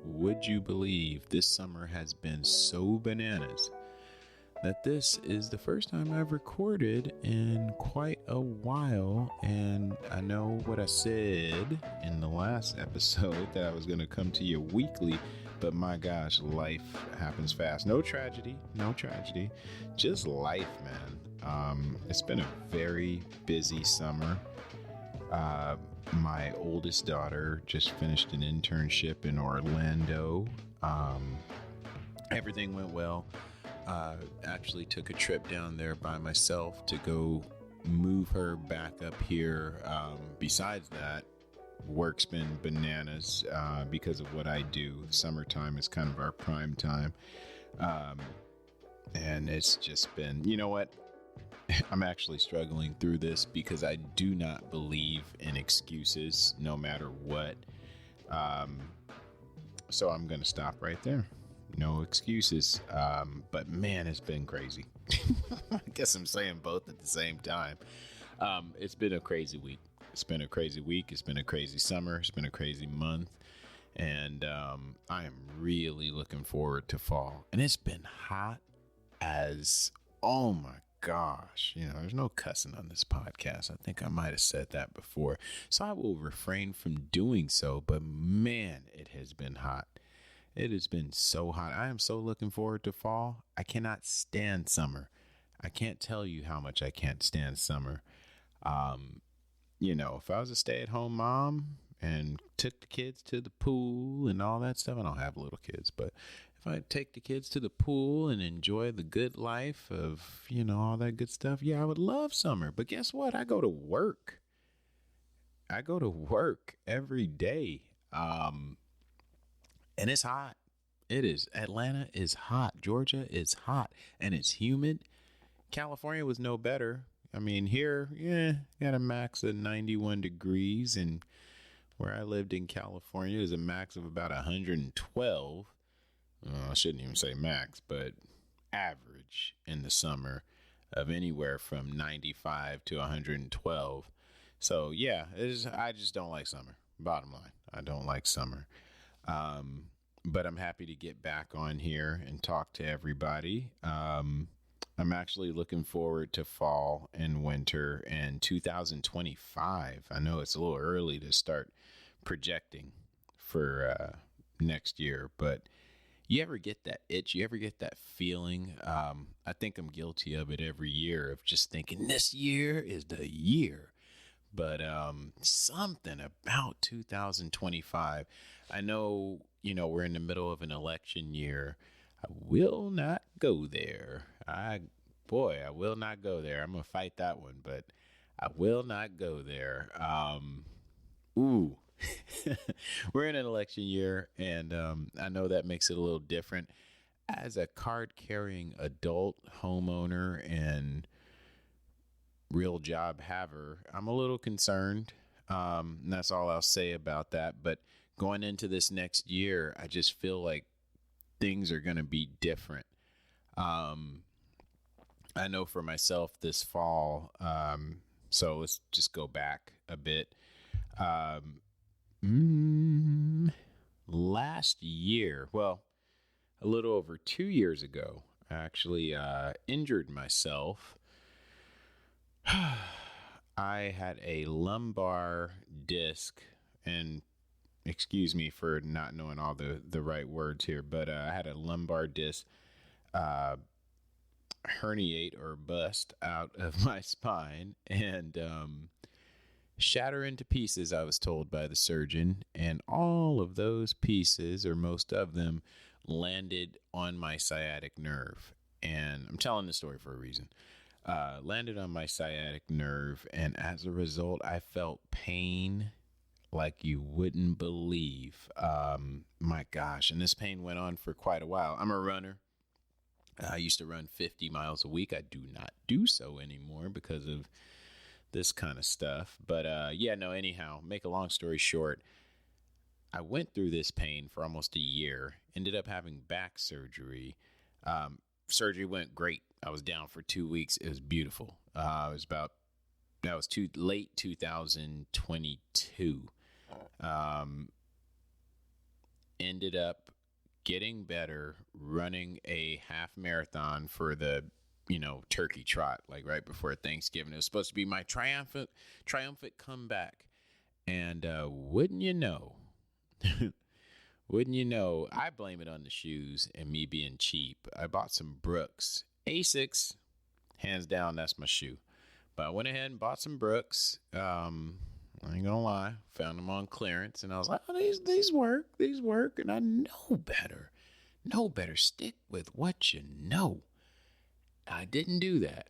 Would you believe this summer has been so bananas that this is the first time I've recorded in quite a while? And I know what I said in the last episode that I was going to come to you weekly, but my gosh, life happens fast. No tragedy, just life, man. It's been a very busy summer. My oldest daughter just finished an internship in Orlando. Everything went well. Actually took a trip down there by myself to go move her back up here. Besides that, work's been bananas because of what I do. Summertime is kind of our prime time. And it's just been, you know what? I'm actually struggling through this because I do not believe in excuses no matter what. So I'm going to stop right there. No excuses. But man, it's been crazy. I guess I'm saying both at the same time. It's been a crazy week. It's been a crazy week. It's been a crazy summer. It's been a crazy month. And I am really looking forward to fall. And it's been hot as, oh my gosh, there's no cussing on this podcast. I think I might have said that before, so I will refrain from doing so. But man, it has been hot. It has been so hot. I am so looking forward to fall. I cannot stand summer. I can't tell you how much I can't stand summer. If I was a stay-at-home mom and took the kids to the pool and all that stuff, I don't have little kids, but if I take the kids to the pool and enjoy the good life of, all that good stuff, yeah, I would love summer. But guess what? I go to work. Every day. And it's hot. It is. Atlanta is hot. Georgia is hot. And it's humid. California was no better. I mean, here, got a max of 91 degrees. And where I lived in California is a max of about 112. I shouldn't even say max, but average in the summer of anywhere from 95 to 112. So yeah, I just don't like summer. Bottom line, I don't like summer. But I'm happy to get back on here and talk to everybody. I'm actually looking forward to fall and winter and 2025. I know it's a little early to start projecting for next year, but you ever get that itch? You ever get that feeling? I think I'm guilty of it every year of just thinking this year is the year. But something about 2025. I know, we're in the middle of an election year. I will not go there. I will not go there. I'm going to fight that one, but I will not go there. Ooh. We're in an election year, and I know that makes it a little different. As a card-carrying adult homeowner and real job haver, I'm a little concerned. And that's all I'll say about that. But going into this next year, I just feel like things are going to be different. I know for myself this fall, so let's just go back a bit. Last year, well, a little over 2 years ago, I actually injured myself. I had a lumbar disc, and excuse me for not knowing all the right words here, but I had a lumbar disc herniate or bust out of my spine and shatter into pieces, I was told by the surgeon, and all of those pieces, or most of them, landed on my sciatic nerve. And I'm telling the story for a reason. Landed on my sciatic nerve, and as a result, I felt pain like you wouldn't believe. My gosh, and this pain went on for quite a while. I'm a runner. I used to run 50 miles a week. I do not do so anymore because of this kind of stuff. But anyhow, make a long story short, I went through this pain for almost a year, ended up having back surgery. Surgery went great. I was down for 2 weeks. It was beautiful. That was late 2022. ended up getting better running a half marathon for the turkey trot, like right before Thanksgiving. It was supposed to be my triumphant comeback. And wouldn't you know, I blame it on the shoes and me being cheap. I bought some Brooks Asics, hands down, that's my shoe. But I went ahead and bought some Brooks. I ain't gonna lie, found them on clearance, and I was like, oh, these work, and I know better. Stick with what you know. I didn't do that.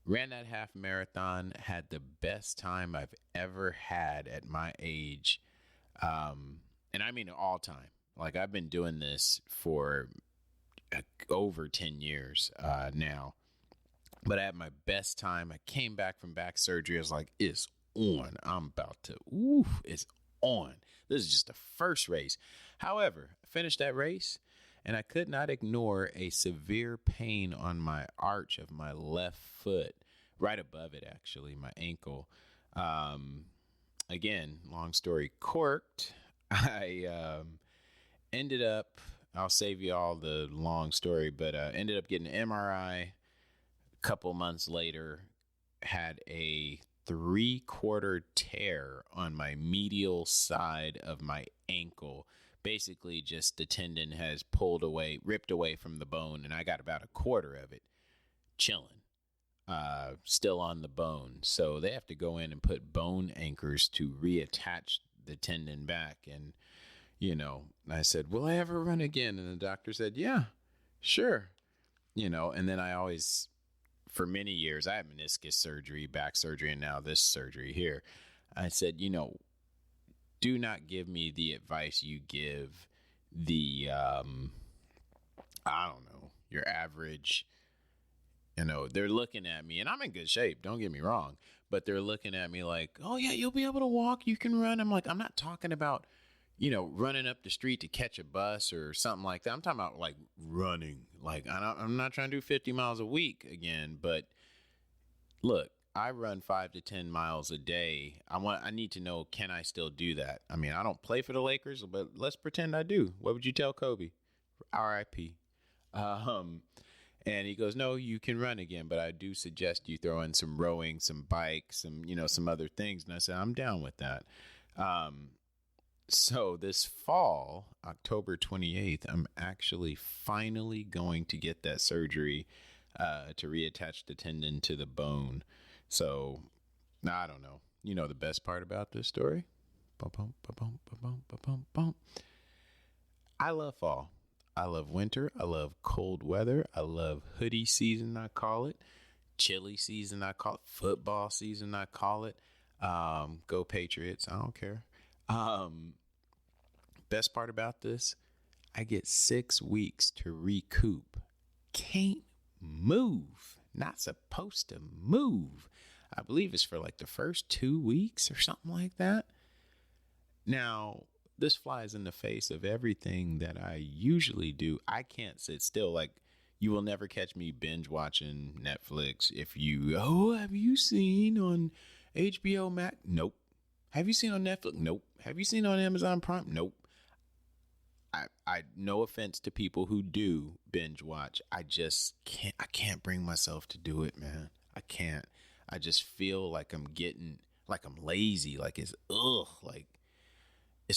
Ran that half marathon, had the best time I've ever had at my age. And I mean all time. Like, I've been doing this for over 10 years now. But I had my best time. I came back from back surgery. I was like, it's on. It's on. This is just the first race. However, I finished that race, and I could not ignore a severe pain on my arch of my left foot, right above it, actually, my ankle. Again, long story corked. I ended up, I'll save you all the long story, but ended up getting an MRI. Couple months later, had a 3/4 tear on my medial side of my ankle. Basically, just the tendon has ripped away from the bone, and I got about 1/4 of it chilling, still on the bone. So they have to go in and put bone anchors to reattach the tendon back. And, I said, will I ever run again? And the doctor said, yeah, sure. And then I always, for many years, I had meniscus surgery, back surgery, and now this surgery here. I said, do not give me the advice you give the, I don't know, your average, they're looking at me, and I'm in good shape, don't get me wrong, but they're looking at me like, oh yeah, you'll be able to walk, you can run. I'm like, I'm not talking about, running up the street to catch a bus or something like that. I'm talking about like running. Like, I'm not trying to do 50 miles a week again, but look, I run 5 to 10 miles a day. I need to know, can I still do that? I mean, I don't play for the Lakers, but let's pretend I do. What would you tell Kobe? R.I.P. And he goes, no, you can run again, but I do suggest you throw in some rowing, some bikes, some other things. And I said, I'm down with that. So this fall, October 28th, I'm actually finally going to get that surgery to reattach the tendon to the bone. So, I don't know. The best part about this story? I love fall. I love winter. I love cold weather. I love hoodie season, I call it. Chili season, I call it. Football season, I call it. Go Patriots. I don't care. Best part about this, I get 6 weeks to recoup. Can't move. Not supposed to move. I believe it's for like the first 2 weeks or something like that. Now, this flies in the face of everything that I usually do. I can't sit still. Like, you will never catch me binge watching Netflix. Have you seen on HBO Max? Nope. Have you seen on Netflix? Nope. Have you seen on Amazon Prime? Nope. I no offense to people who do binge watch. I just can't. I can't bring myself to do it, man. I can't. I just feel like I'm lazy. Like it's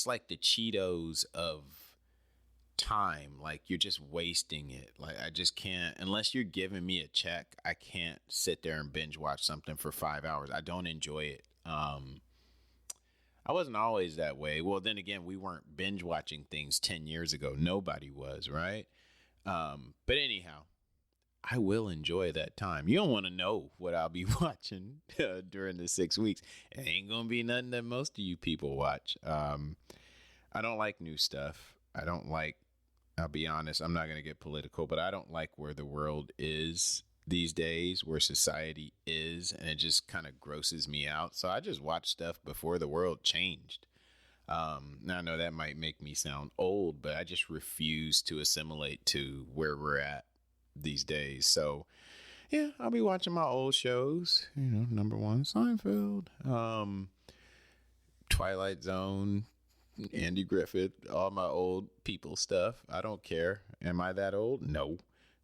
like the Cheetos of time. Like, you're just wasting it. Like, I just can't, unless you're giving me a check, I can't sit there and binge watch something for 5 hours. I don't enjoy it. I wasn't always that way. Well, then again, we weren't binge watching things 10 years ago. Nobody was, right? But anyhow, I will enjoy that time. You don't want to know what I'll be watching during the 6 weeks. It ain't going to be nothing that most of you people watch. I don't like new stuff. I'll be honest, I'm not going to get political, but I don't like where the world is these days, where society is, and it just kind of grosses me out. So I just watch stuff before the world changed. Now I know that might make me sound old, but I just refuse to assimilate to where we're at these days. So yeah, I'll be watching my old shows, number one, Seinfeld, Twilight Zone, Andy Griffith, all my old people stuff. I don't care. Am I that old? No,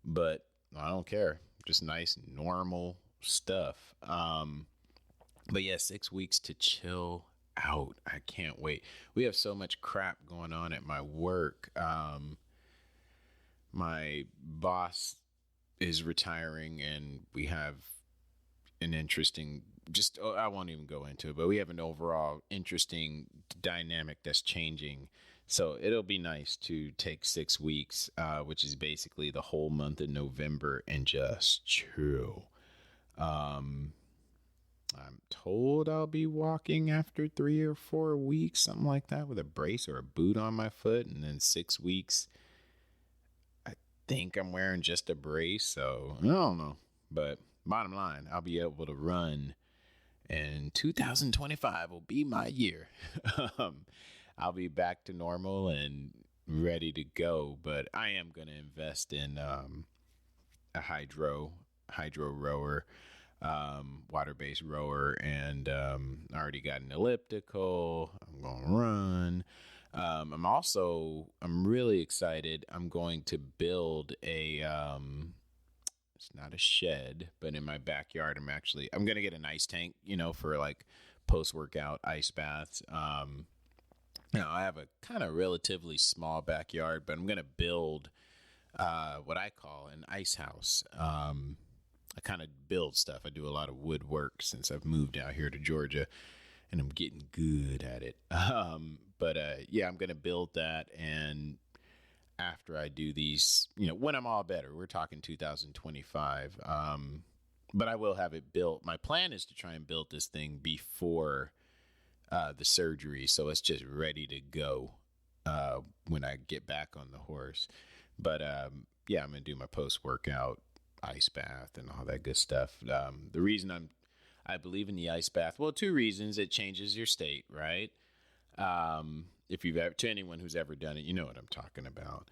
but I don't care. Just nice, normal stuff. But yeah, 6 weeks to chill out. I can't wait. We have so much crap going on at my work. My boss is retiring, and we have an interesting, just I won't even go into it, but we have an overall interesting dynamic that's changing. So it'll be nice to take 6 weeks, which is basically the whole month of November, and just chill. um I'm told I'll be walking after 3 or 4 weeks, something like that, with a brace or a boot on my foot. And then 6 weeks, I think I'm wearing just a brace. So I don't know. But bottom line, I'll be able to run. And 2025 will be my year. I'll be back to normal and ready to go. But I am going to invest in a hydro rower, water-based rower, and I already got an elliptical. I'm gonna run. I'm really excited. I'm going to build a it's not a shed, but in my backyard I'm gonna get an ice tank, for like post-workout ice baths. I have a kind of relatively small backyard, but I'm gonna build what I call an ice house. I kind of build stuff. I do a lot of woodwork since I've moved out here to Georgia, and I'm getting good at it. But yeah, I'm going to build that. And after I do these, when I'm all better, we're talking 2025. But I will have it built. My plan is to try and build this thing before the surgery, so it's just ready to go when I get back on the horse. But yeah, I'm going to do my post-workout ice bath and all that good stuff. The reason I believe in the ice bath, well, two reasons. It changes your state, right? If you've ever, to anyone who's ever done it, you know what I'm talking about.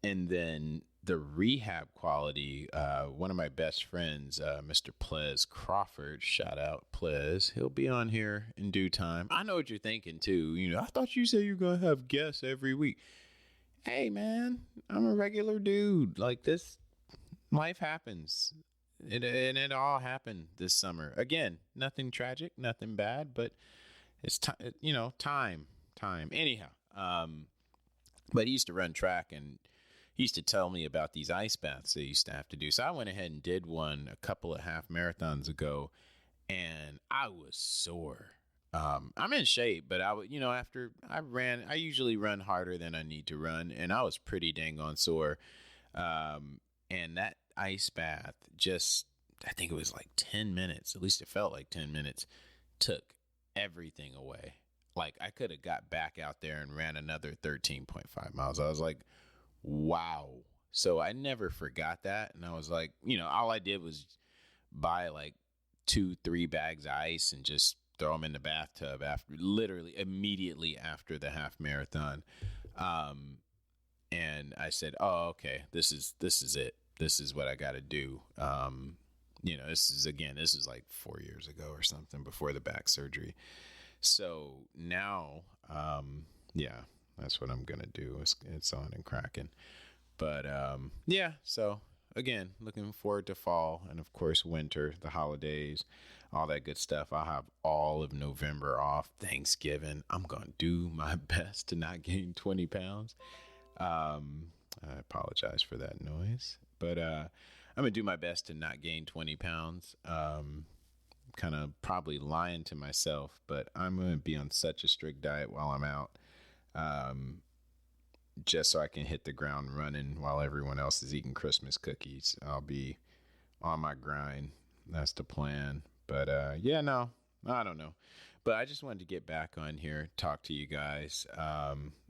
And then the rehab quality, one of my best friends, Mr. Plez Crawford, shout out Plez. He'll be on here in due time. I know what you're thinking too. I thought you said you're going to have guests every week. Hey man, I'm a regular dude. Like this, life happens. And it all happened this summer. Again, nothing tragic, nothing bad, but it's time. Anyhow, but he used to run track, and he used to tell me about these ice baths they used to have to do. So I went ahead and did one a couple of half marathons ago, and I was sore. I'm in shape, but after I ran, I usually run harder than I need to run, and I was pretty dang on sore. And that ice bath I think it was like 10 minutes, at least it felt like 10 minutes, took everything away. Like I could have got back out there and ran another 13.5 miles. I was like, wow. So I never forgot that. And I was like, all I did was buy like 2-3 bags of ice and just throw them in the bathtub literally immediately after the half marathon. And I said, oh, okay, this is it. This is what I got to do. This is like 4 years ago or something, before the back surgery. So now, yeah, that's what I'm going to do. It's on and cracking. But, yeah, so again, looking forward to fall and of course winter, the holidays, all that good stuff. I'll have all of November off. Thanksgiving, I'm going to do my best to not gain 20 pounds. I apologize for that noise, but I'm gonna do my best to not gain 20 pounds. Kind of probably lying to myself, but I'm gonna be on such a strict diet while I'm out, just so I can hit the ground running while everyone else is eating Christmas cookies. I'll be on my grind. That's the plan. But yeah, no, I don't know. But I just wanted to get back on here, talk to you guys.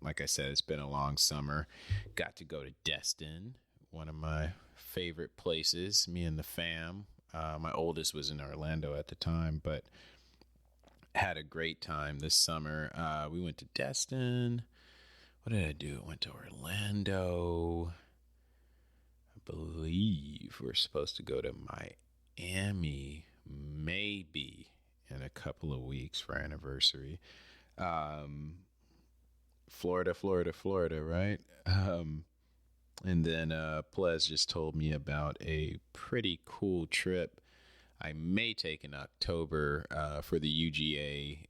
Like I said, it's been a long summer. Got to go to Destin, one of my favorite places, me and the fam. My oldest was in Orlando at the time, but had a great time this summer. We went to Destin. What did I do? I went to Orlando. I believe we're supposed to go to Miami, maybe in a couple of weeks for our anniversary. Um, Florida, Florida, Florida, right? And then Ples just told me about a pretty cool trip I may take in October for the UGA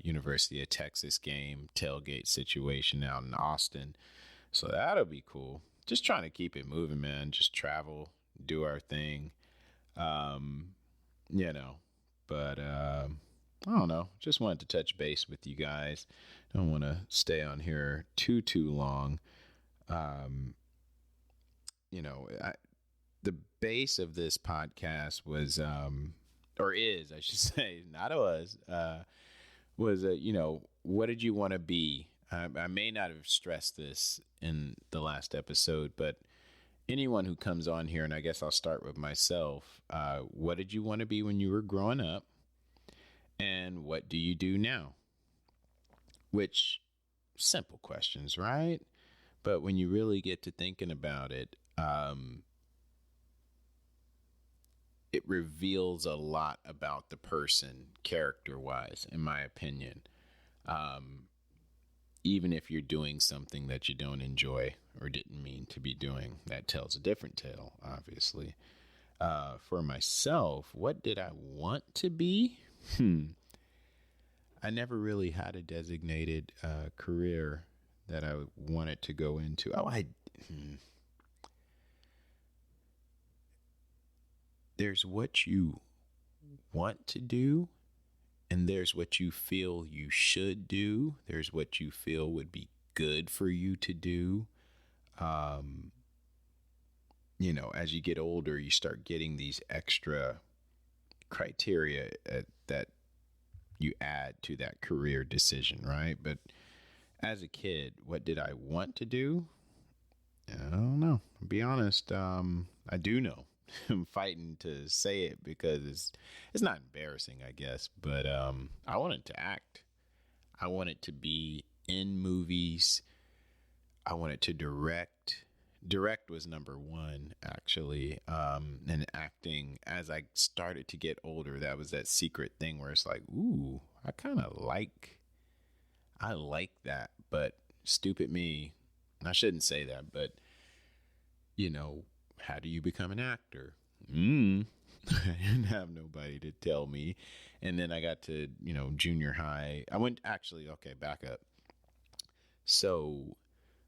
University of Texas game tailgate situation out in Austin. So that'll be cool. Just trying to keep it moving, man. Just travel, do our thing. Um, you know, but I don't know. Just wanted to touch base with you guys. Don't want to stay on here too long. Um, the base of this podcast was, or is, I should say, not was, what did you want to be? I may not have stressed this in the last episode, but anyone who comes on here, and I guess I'll start with myself, what did you want to be when you were growing up? And what do you do now? Which, simple questions, right? But when you really get to thinking about it, it reveals a lot about the person character wise, in my opinion. Um, Even if you're doing something that you don't enjoy or didn't mean to be doing, that tells a different tale, obviously. For myself, what did I want to be? I never really had a designated career that I wanted to go into. There's what you want to do, and there's what you feel you should do. There's what you feel would be good for you to do. Um, as you get older, you start getting these extra criteria that you add to that career decision, right? But as a kid, what did I want to do? I don't know. To be honest, I do know. I'm fighting to say it because it's not embarrassing, I guess, but I wanted to act. I wanted to be in movies. I wanted to direct. Direct was number one, actually. And acting, as I started to get older, that was that secret thing where it's like, ooh, I like that, but stupid me. I shouldn't say that, but how do you become an actor? I didn't have nobody to tell me. And then I got to, junior high. I went actually, okay, back up. So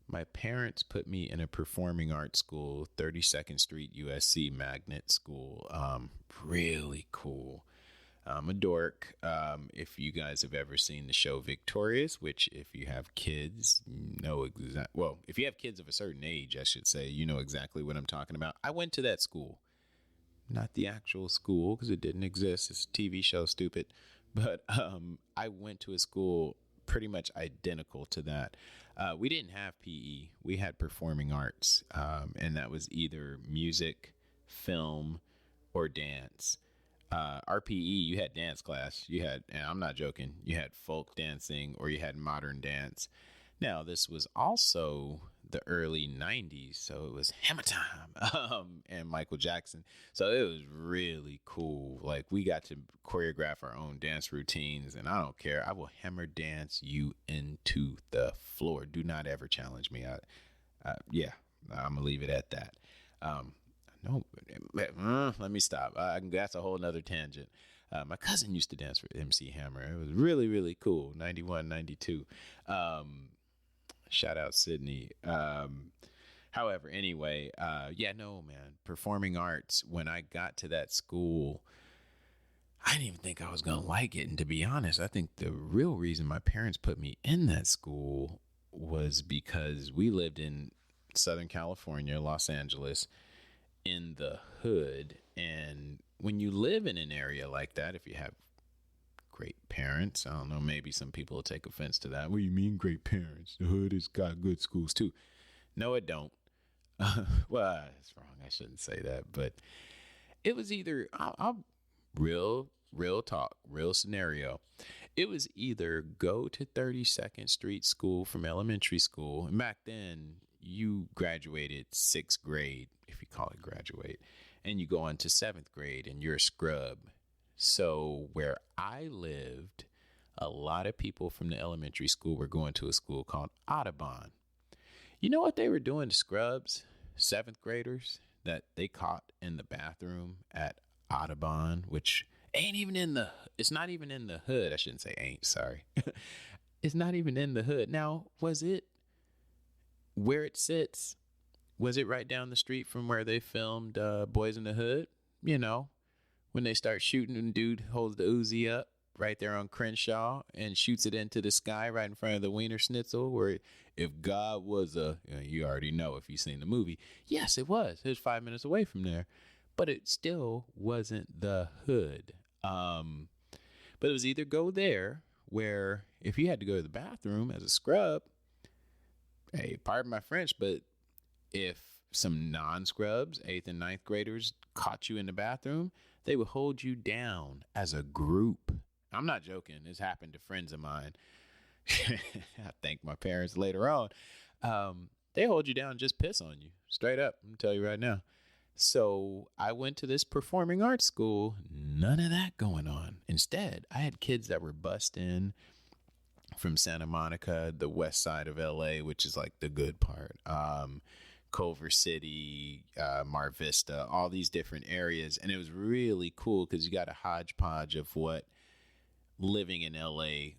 my parents put me in a performing arts school, 32nd Street USC Magnet School. Really cool. I'm a dork. If you guys have ever seen the show Victorious, which if you have kids, if you have kids of a certain age, I should say, you know exactly what I'm talking about. I went to that school, not the actual school because it didn't exist. It's a TV show, stupid. But I went to a school pretty much identical to that. We didn't have PE. We had performing arts, and that was either music, film, or dance. RPE, you had dance class. You had, and I'm not joking, you had folk dancing or you had modern dance. Now, this was also the early 90s, so it was Hammer Time and Michael Jackson. So it was really cool. Like, we got to choreograph our own dance routines, and I don't care. I will hammer dance you into the floor. Do not ever challenge me. Yeah, I'm going to leave it at that. No, let me stop. That's a whole nother tangent. My cousin used to dance for MC Hammer. It was really, really cool. 91, 92. Shout out Sydney. However, anyway, no, man. Performing arts, when I got to that school, I didn't even think I was going to like it. And to be honest, I think the real reason my parents put me in that school was because we lived in Southern California, Los Angeles, in the hood. And when you live in an area like that, if you have great parents, I don't know, maybe some people will take offense to that. What do you mean great parents? The hood has got good schools too. No, it don't. Well, that's wrong. I shouldn't say that, but it was either I'll real talk, real scenario. It was either go to 32nd Street School from elementary school, and back then you graduated sixth grade, if you call it graduate, and you go on to seventh grade and you're a scrub. So where I lived, a lot of people from the elementary school were going to a school called Audubon. You know what they were doing to scrubs, seventh graders, that they caught in the bathroom at Audubon, which it's not even in the hood. I shouldn't say ain't, sorry. It's not even in the hood. Now, was it where it sits? Was it right down the street from where they filmed Boys in the Hood? You know, when they start shooting and dude holds the Uzi up right there on Crenshaw and shoots it into the sky right in front of the Wiener Schnitzel, where if God was you already know if you've seen the movie. Yes, it was. It was 5 minutes away from there, but it still wasn't the hood. But it was either go there, where if you had to go to the bathroom as a scrub, hey, pardon my French, but if some non-scrubs, 8th and ninth graders, caught you in the bathroom, they would hold you down as a group. I'm not joking. This happened to friends of mine. I thank my parents later on. They hold you down and just piss on you. Straight up. I'm going to tell you right now. So I went to this performing arts school. None of that going on. Instead, I had kids that were bussed in from Santa Monica, the west side of LA, which is like the good part. Culver City, Mar Vista, all these different areas. And it was really cool because you got a hodgepodge of what living in LA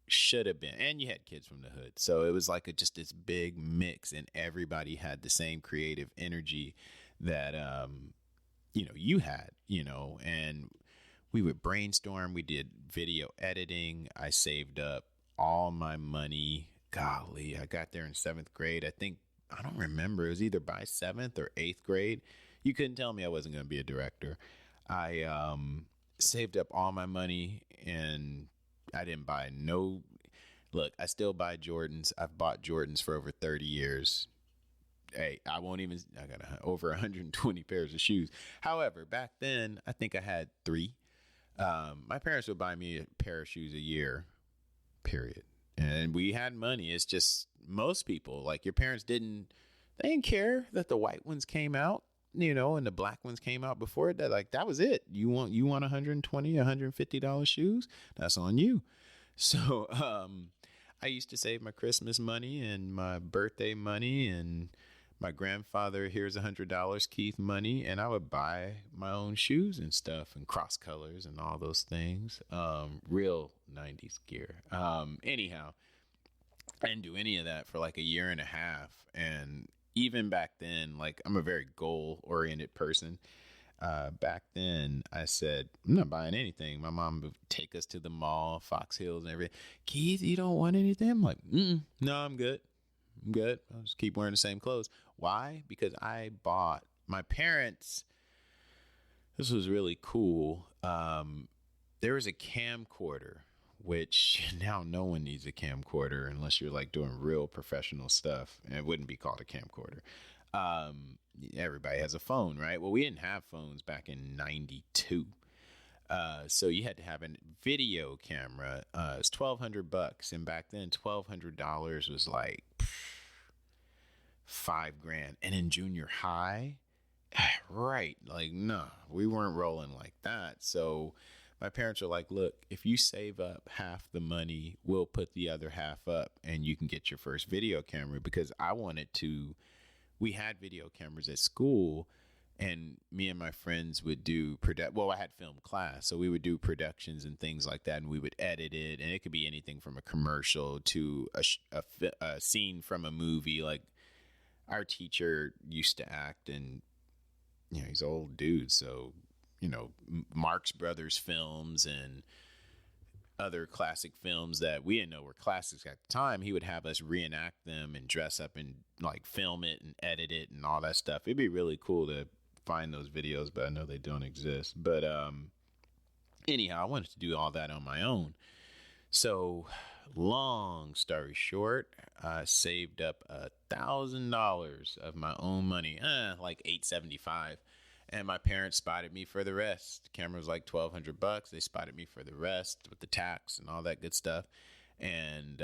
should have been. And you had kids from the hood. So it was like just this big mix, and everybody had the same creative energy that, you had, and we would brainstorm. We did video editing. I saved up all my money. Golly, I got there in 7th grade. I don't remember. It was either by 7th or 8th grade. You couldn't tell me I wasn't going to be a director. I saved up all my money, and I didn't buy look, I still buy Jordans. I've bought Jordans for over 30 years. Hey, I got over 120 pairs of shoes. However, back then, I think I had 3. My parents would buy me a pair of shoes a year, period. And we had money. It's just most people, like your parents they didn't care that the white ones came out, and the black ones came out before that. Like, that was it. You want $120, $150 shoes? That's on you. So, I used to save my Christmas money and my birthday money and my grandfather, here's $100, Keith money. And I would buy my own shoes and stuff and cross colors and all those things. Real 90s gear. Anyhow, I didn't do any of that for like a year and a half. And even back then, like, I'm a very goal oriented person. Back then I said, I'm not buying anything. My mom would take us to the mall, Fox Hills and everything. Keith, you don't want anything? I'm like, no, I'm good. I'll just keep wearing the same clothes. Why? Because I bought my parents. This was really cool. There was a camcorder, which now no one needs a camcorder unless you're like doing real professional stuff. And it wouldn't be called a camcorder. Everybody has a phone, right? Well, we didn't have phones back in 92. So you had to have a video camera. It's $1,200. And back then, $1,200 was like $5,000. And in junior high, right? Like, no, we weren't rolling like that. So my parents were like, look, if you save up half the money, we'll put the other half up and you can get your first video camera, because we had video cameras at school, and me and my friends would do I had film class, so we would do productions and things like that, and we would edit it, and it could be anything from a commercial to a scene from a movie. Like, our teacher used to act, and he's an old dude, so Marx Brothers films and other classic films that we didn't know were classics at the time. He would have us reenact them and dress up and like film it and edit it and all that stuff. It'd be really cool to find those videos, but I know they don't exist. But anyhow, I wanted to do all that on my own. So, long story short, I saved up $1,000 of my own money, like $875. And my parents spotted me for the rest. The camera was like $1,200. They spotted me for the rest with the tax and all that good stuff. And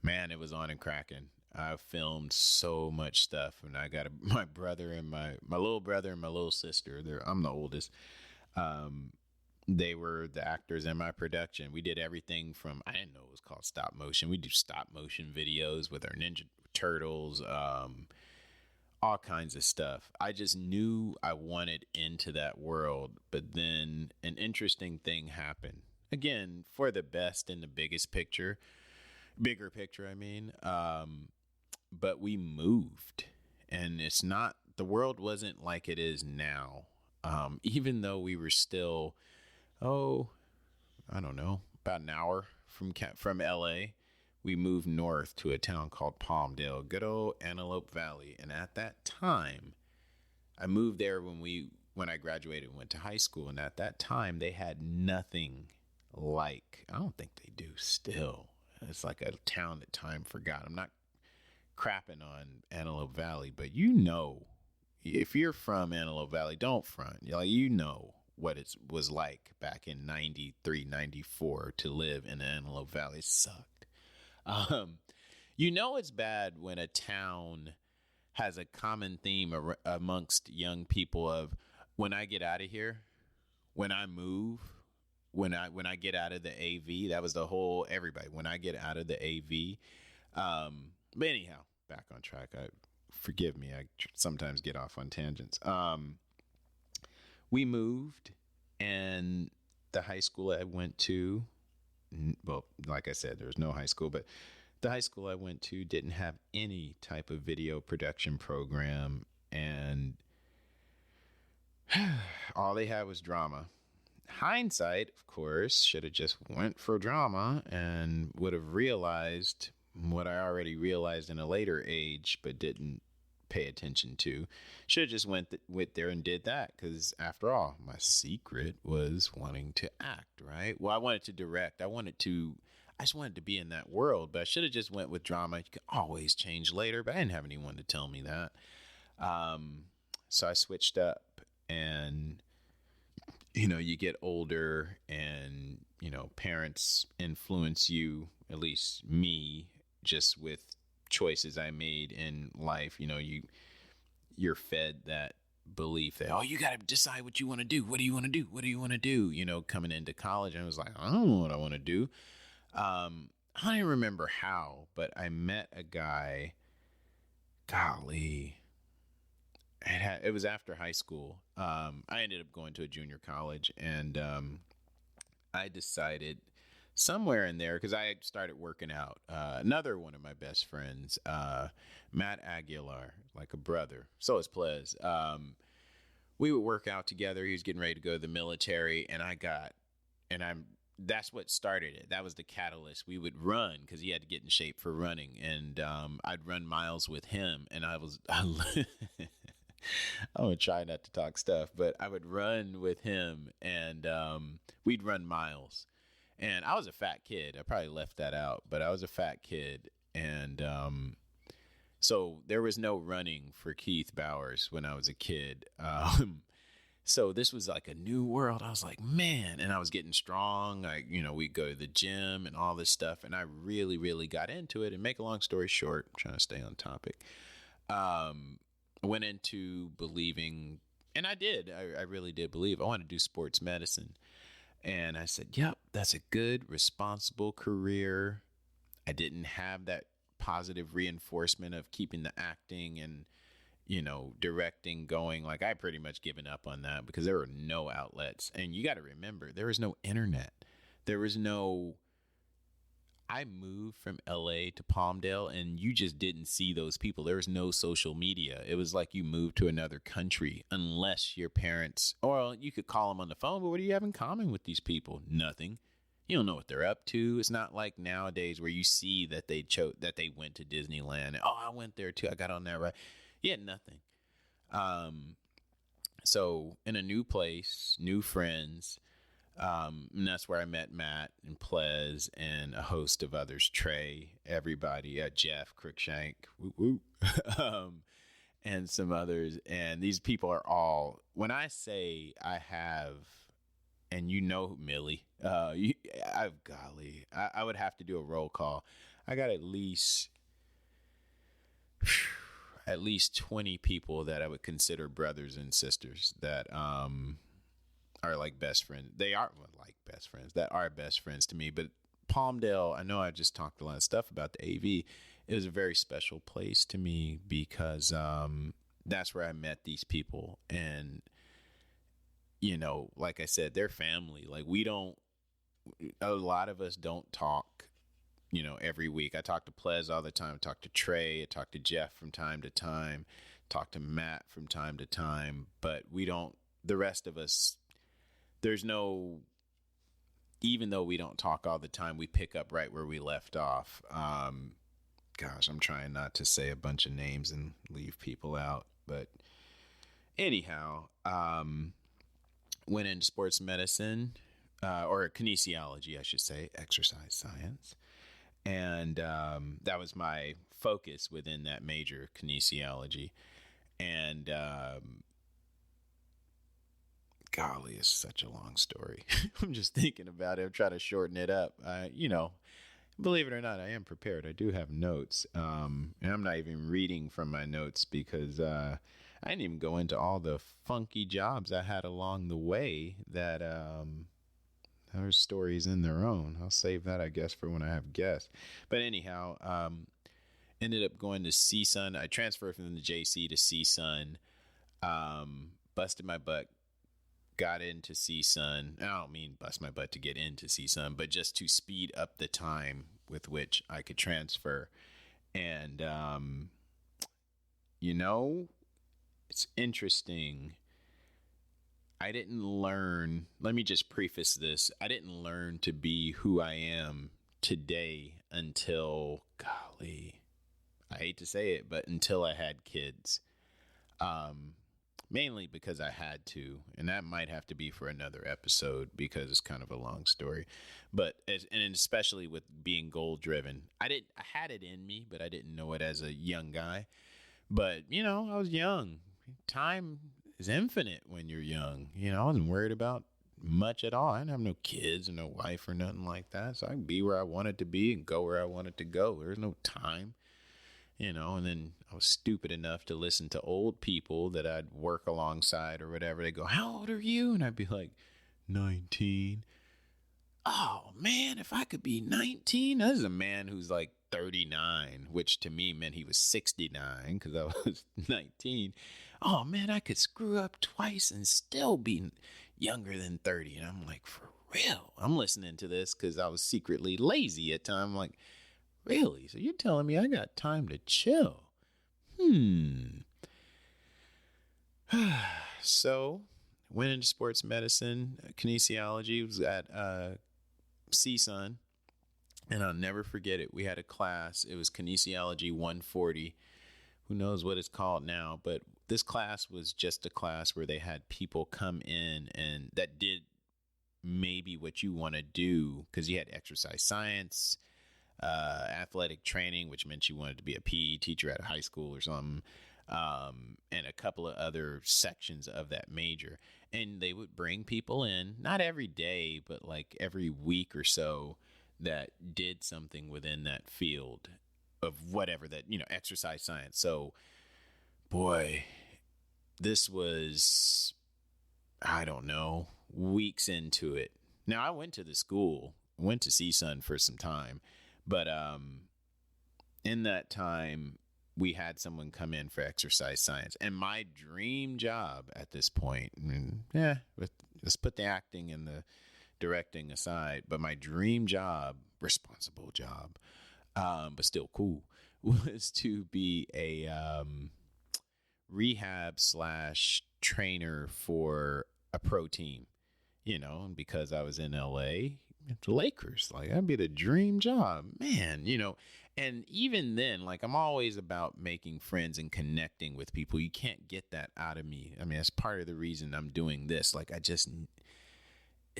man, it was on and cracking. I filmed so much stuff, and I got my brother and my little brother and my little sister. I'm the oldest. They were the actors in my production. We did everything from, I didn't know it was called stop motion. We do stop motion videos with our Ninja Turtles, all kinds of stuff. I just knew I wanted into that world. But then an interesting thing happened. Again, for the best in the biggest picture, bigger picture, I mean. But we moved, and it's not, the world wasn't like it is now. Even though we were still, oh, I don't know, about an hour from LA, we moved north to a town called Palmdale, good old Antelope Valley. And at that time, I moved there when I graduated and went to high school. And at that time, they had nothing like, I don't think they do still. It's like a town that time forgot. I'm not crapping on Antelope Valley, but if you're from Antelope Valley, don't front. You know what it was like back in 93, 94 to live in the Antelope Valley. It sucked. Um, it's bad when a town has a common theme amongst young people of, when I get out of here, when I move, when I get out of the AV, that was the whole everybody. When I get out of the AV, but anyhow, back on track. Forgive me. I sometimes get off on tangents. We moved, and the high school I went to, well, like I said, there was no high school, but the high school I went to didn't have any type of video production program, and all they had was drama. Hindsight, of course, should have just went for drama and would have realized what I already realized in a later age, but didn't pay attention to. Should have just went there and did that, because after all, my secret was wanting to act, right? Well, I wanted to direct. I just wanted to be in that world, but I should have just went with drama. You could always change later, but I didn't have anyone to tell me that. So I switched up, and you get older, and parents influence you, at least me, just with choices I made in life. You're fed that belief that, oh, you got to decide what you want to do. What do you want to do? What do you want to do? Coming into college, and I was like, I don't know what I want to do. I don't even remember how, but I met a guy. Golly, it was after high school. I ended up going to a junior college, and I decided somewhere in there, because I had started working out. Another one of my best friends, Matt Aguilar, like a brother. So is Plez. We would work out together. He was getting ready to go to the military, and that's what started it. That was the catalyst. We would run because he had to get in shape for running, and I'd run miles with him, and I would try not to talk stuff, but I would run with him, and we'd run miles. And I was a fat kid. I probably left that out, but I was a fat kid. And so there was no running for Keith Bowers when I was a kid. So this was like a new world. I was like, man, and I was getting strong. We'd go to the gym and all this stuff. And I really, really got into it. And make a long story short, I'm trying to stay on topic. Went into believing, and I did. I really did believe I want to do sports medicine. And I said, yep, that's a good, responsible career. I didn't have that positive reinforcement of keeping the acting and, directing going. Like, I pretty much given up on that because there were no outlets. And you got to remember, there was no internet. I moved from LA to Palmdale, and you just didn't see those people. There was no social media. It was like you moved to another country, unless your parents, or you could call them on the phone, but what do you have in common with these people? Nothing. You don't know what they're up to. It's not like nowadays where you see that they went to Disneyland. Oh, I went there too. I got on that right. Yeah, nothing. So in a new place, new friends. And that's where I met Matt and Plez and a host of others, Trey, everybody, Jeff, Cruikshank, whoop, whoop. And some others. And these people are all, when I say I have, and Millie, I would have to do a roll call. I got at least 20 people that I would consider brothers and sisters that, are like best friends. They are like best friends that are best friends to me. But Palmdale, I know I just talked a lot of stuff about the AV. It was a very special place to me because that's where I met these people. And, you know, like I said, they're family. Like a lot of us don't talk, you know, every week. I talk to Plez all the time. I talk to Trey. I talk to Jeff from time to time. Talk to Matt from time to time. But the rest of us, there's no, even though we don't talk all the time, we pick up right where we left off. Gosh, I'm trying not to say a bunch of names and leave people out. But anyhow, went into sports medicine, or kinesiology, I should say, exercise science. And that was my focus within that major, kinesiology. And golly, it's such a long story. I'm just thinking about it. I'm trying to shorten it up. You know, believe it or not, I am prepared. I do have notes. And I'm not even reading from my notes because I didn't even go into all the funky jobs I had along the way that there's stories in their own. I'll save that, I guess, for when I have guests. But anyhow, ended up going to CSUN. I transferred from the JC to CSUN. Busted my butt. Got into CSUN. I don't mean bust my butt to get into CSUN, but just to speed up the time with which I could transfer. And, you know, it's interesting. I didn't learn, let me just preface this. I didn't learn to be who I am today until, golly, I hate to say it, but until I had kids. Mainly because I had to, and that might have to be for another episode because it's kind of a long story. But and especially with being goal driven, I had it in me, but I didn't know it as a young guy. But you know, I was young. Time is infinite when you're young. You know, I wasn't worried about much at all. I didn't have no kids or no wife or nothing like that, so I could be where I wanted to be and go where I wanted to go. There's no time. You know, and then I was stupid enough to listen to old people that I'd work alongside or whatever. They go, "How old are you?" And I'd be like, 19. Oh, man, if I could be 19. This is a man who's like 39, which to me meant he was 69 because I was 19. Oh, man, I could screw up twice and still be younger than 30. And I'm like, for real? I'm listening to this because I was secretly lazy at times. I'm like, really? So you're telling me I got time to chill? So went into sports medicine, kinesiology. Was at CSUN, and I'll never forget it. We had a class. It was kinesiology 140. Who knows what it's called now? But this class was just a class where they had people come in and that did maybe what you want to do because you had exercise science, athletic training, which meant you wanted to be a PE teacher at a high school or something, and a couple of other sections of that major. And they would bring people in, not every day, but like every week or so, that did something within that field of whatever that, you know, exercise science. So, boy, this was, I don't know, weeks into it. Now, I went to the school, went to CSUN for some time. But in that time, we had someone come in for exercise science. And my dream job at this point, let's put the acting and the directing aside, but my dream job, responsible job, but still cool, was to be a rehab / trainer for a pro team. You know, and because I was in LA, the Lakers, like that'd be the dream job, man, you know. And even then, like I'm always about making friends and connecting with people. You can't get that out of me. I mean, that's part of the reason I'm doing this. Like it's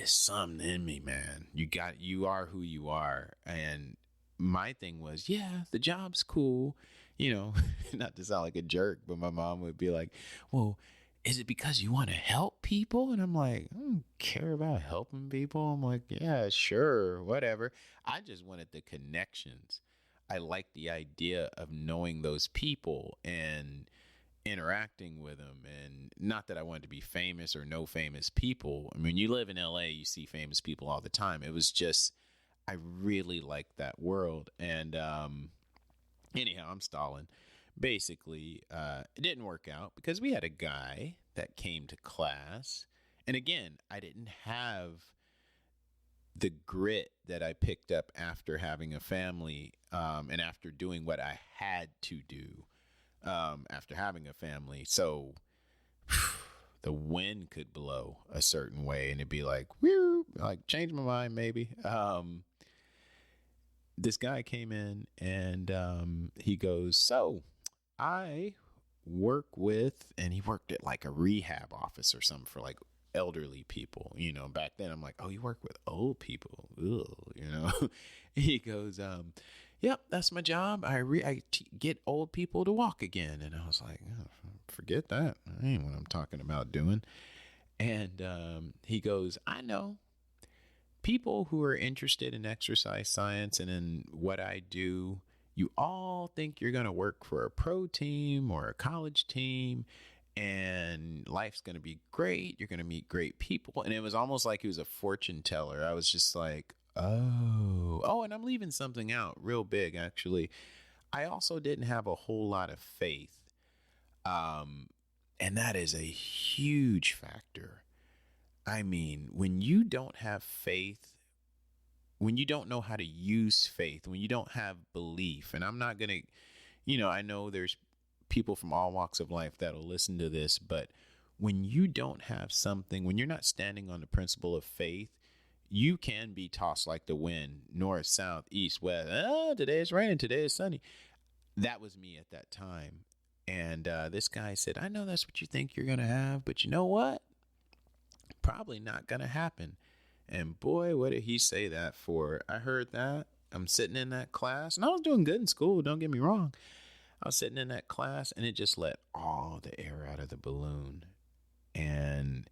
something in me, man. You are who you are. And my thing was, yeah, the job's cool, you know, not to sound like a jerk, but my mom would be like, well, is it because you want to help people? And I'm like, I don't care about helping people. I'm like, yeah, sure, whatever. I just wanted the connections. I like the idea of knowing those people and interacting with him. And not that I wanted to be famous or know famous people. I mean, you live in LA, you see famous people all the time. It was just, I really liked that world. And anyhow, I'm stalling. Basically, it didn't work out because we had a guy that came to class. And again, I didn't have the grit that I picked up after having a family, and after doing what I had to do after having a family. So the wind could blow a certain way and it'd be like, whew, like change my mind maybe. This guy came in and he goes, so I work with, and he worked at like a rehab office or something for like elderly people. Back then I'm like, oh, you work with old people. Ugh. He goes, yep, that's my job. Get old people to walk again. And I was like, oh, forget that. That ain't what I'm talking about doing. And he goes, I know people who are interested in exercise science and in what I do, you all think you're going to work for a pro team or a college team and life's going to be great. You're going to meet great people. And it was almost like he was a fortune teller. I was just like, oh, and I'm leaving something out real big, actually. I also didn't have a whole lot of faith. And that is a huge factor. I mean, when you don't have faith, when you don't know how to use faith, when you don't have belief, and I'm not going to, I know there's people from all walks of life that'll listen to this, but when you don't have something, when you're not standing on the principle of faith, you can be tossed like the wind, north, south, east, west. Today it's raining, today is sunny. That was me at that time. And this guy said, I know that's what you think you're going to have, but you know what? Probably not going to happen. And boy, what did he say that for? I heard that. I'm sitting in that class, and I was doing good in school. Don't get me wrong. I was sitting in that class, and it just let all the air out of the balloon. And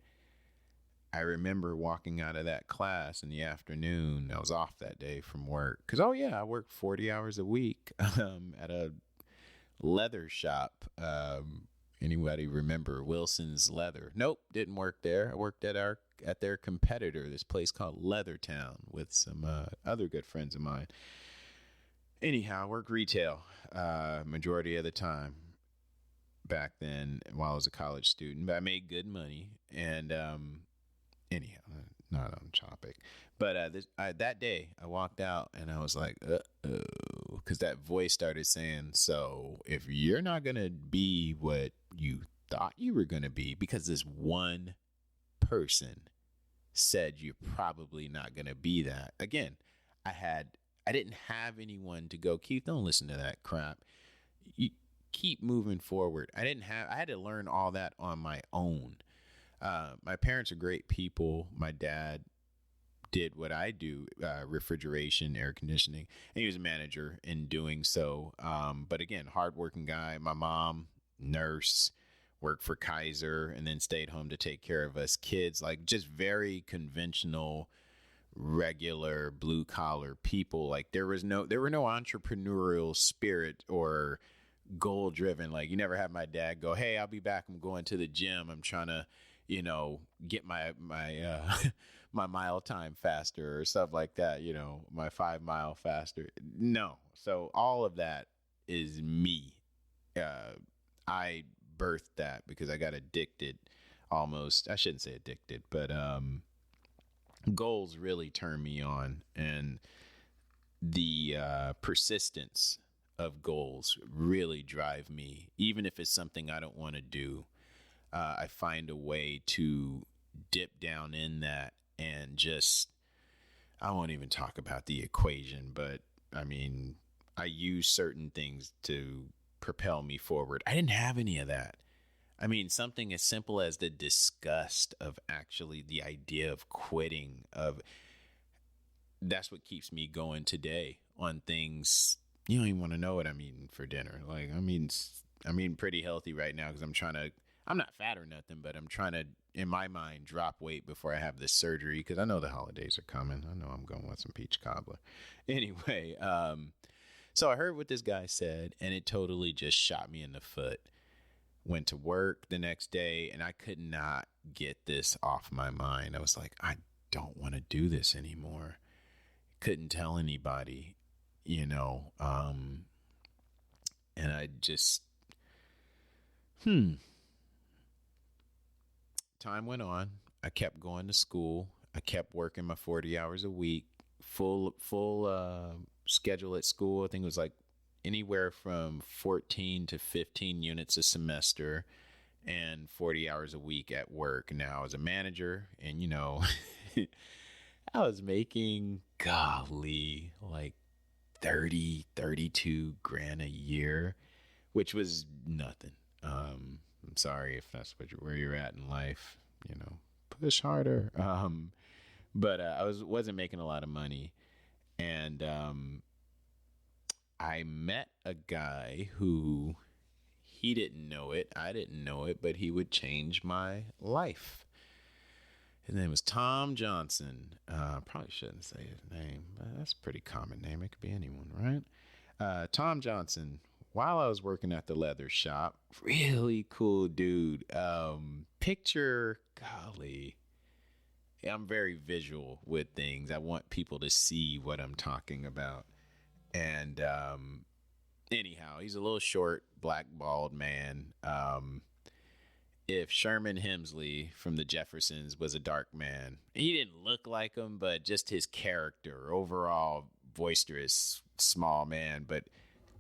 I remember walking out of that class in the afternoon. I was off that day from work. Because, I worked 40 hours a week at a leather shop. Anybody remember Wilson's Leather? Nope, didn't work there. I worked at their competitor, this place called Leathertown, with some other good friends of mine. Anyhow, I worked retail majority of the time back then while I was a college student. But I made good money. And anyhow, not on topic. But that day, I walked out and I was like, uh-oh, because that voice started saying, so if you're not going to be what you thought you were going to be, because this one person said you're probably not going to be that. Again, I didn't have anyone to go, Keith, don't listen to that crap. You keep moving forward. I had to learn all that on my own. My parents are great people. My dad did what I do, refrigeration, air conditioning, and he was a manager in doing so. But again, hardworking guy. My mom, nurse, worked for Kaiser, and then stayed home to take care of us kids. Like just very conventional, regular blue collar people. Like there were no entrepreneurial spirit or goal driven. Like you never have my dad go, hey, I'll be back. I'm going to the gym. I'm trying to, get my my mile time faster or stuff like that, my 5 mile faster. No. So all of that is me. I birthed that because I got addicted almost. I shouldn't say addicted, but goals really turn me on, and the persistence of goals really drive me. Even if it's something I don't want to do, I find a way to dip down in that and just, I won't even talk about the equation, but I mean, I use certain things to propel me forward. I didn't have any of that. I mean, something as simple as the disgust of actually the idea of quitting, that's what keeps me going today on things. You don't even want to know what I'm eating for dinner. Like, I'm eating pretty healthy right now because I'm not fat or nothing, but I'm trying to, in my mind, drop weight before I have this surgery because I know the holidays are coming. I know I'm going with some peach cobbler. Anyway, so I heard what this guy said, and it totally just shot me in the foot. Went to work the next day, and I could not get this off my mind. I was like, I don't want to do this anymore. Couldn't tell anybody, you know. And I just, time went on. I kept going to school. I kept working my 40 hours a week, full schedule at school. I think it was like anywhere from 14 to 15 units a semester and 40 hours a week at work. Now, as a manager, and I was making, golly, like 32 grand a year, which was nothing. I'm sorry if that's where you're at in life, push harder. But I wasn't making a lot of money. And I met a guy who, he didn't know it, I didn't know it, but he would change my life. His name was Tom Johnson. Probably shouldn't say his name, but that's a pretty common name. It could be anyone, right? Tom Johnson. While I was working at the leather shop, really cool dude. Picture, golly, I'm very visual with things. I want people to see what I'm talking about. And anyhow, he's a little short, black, bald man. If Sherman Hemsley from the Jeffersons was a dark man, he didn't look like him, but just his character, overall boisterous, small man, but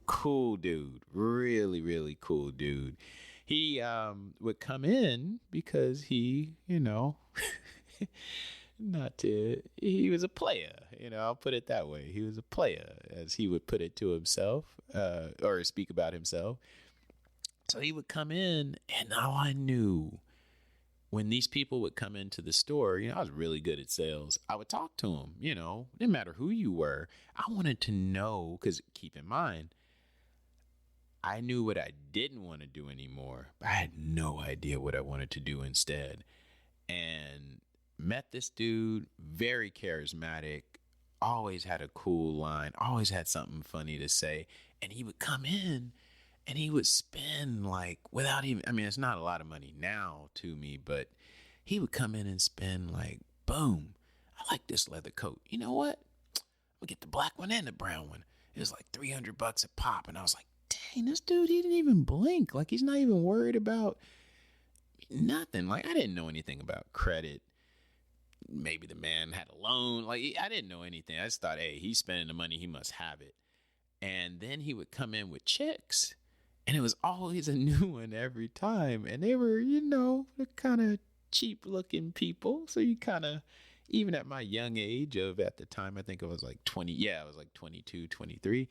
cool dude, really, really cool dude. He would come in because he, he was a player, I'll put it that way. He was a player, as he would put it to himself, or speak about himself. So he would come in, and now I knew when these people would come into the store, I was really good at sales. I would talk to them, didn't matter who you were. I wanted to know, because keep in mind, I knew what I didn't want to do anymore, but I had no idea what I wanted to do instead. And met this dude, very charismatic, always had a cool line, always had something funny to say. And he would come in and he would spend like, without even, it's not a lot of money now to me, but he would come in and spend like, boom, I like this leather coat. You know what? We'll get the black one and the brown one. It was like $300 a pop. And I was like, dang, this dude, he didn't even blink. Like, he's not even worried about nothing. Like, I didn't know anything about credit. Maybe the man had a loan. Like, I didn't know anything. I just thought, hey, he's spending the money, he must have it. And then he would come in with chicks, and it was always a new one every time. And they were, the kind of cheap looking people. So you kind of, even at my young age at the time, I think I was like 20. Yeah, I was like 22, 23.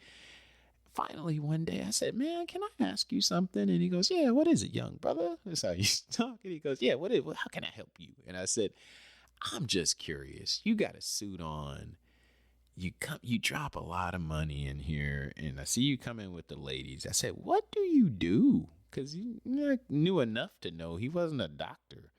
Finally, one day I said, man, can I ask you something? And he goes, yeah, what is it, young brother? That's how he used to talk. And he goes, yeah, how can I help you? And I said, I'm just curious. You got a suit on. You drop a lot of money in here, and I see you come in with the ladies. I said, what do you do? Because he knew enough to know he wasn't a doctor,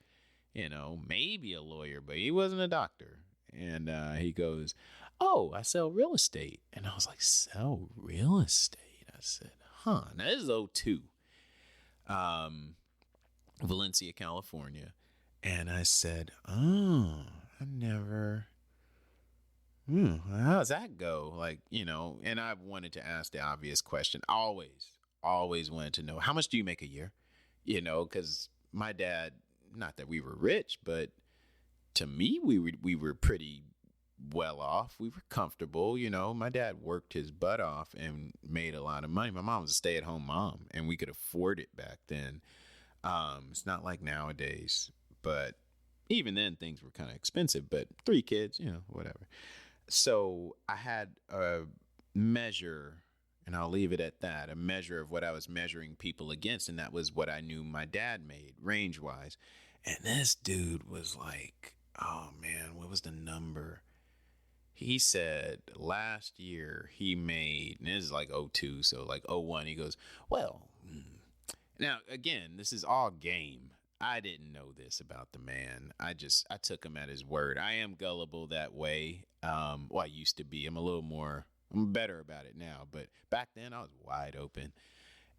maybe a lawyer, but he wasn't a doctor. And he goes, oh, I sell real estate. And I was like, sell real estate? I said, huh. Now, this is '02, Valencia, California. And I said, oh, I never, how's that go? Like, and I wanted to ask the obvious question. Always wanted to know, how much do you make a year? Because my dad, not that we were rich, but to me, we were pretty well off. We were comfortable. My dad worked his butt off and made a lot of money. My mom was a stay-at-home mom, and we could afford it back then. It's not like nowadays, but even then things were kind of expensive, but 3 kids, whatever. So I had a measure, and I'll leave it at that, a measure of what I was measuring people against. And that was what I knew my dad made range wise. And this dude was like, oh man, what was the number? He said last year he made, and this is like '02, so like '01, he goes, well, now again, this is all game. I didn't know this about the man. I took him at his word. I am gullible that way. I used to be. I'm better about it now, but back then I was wide open.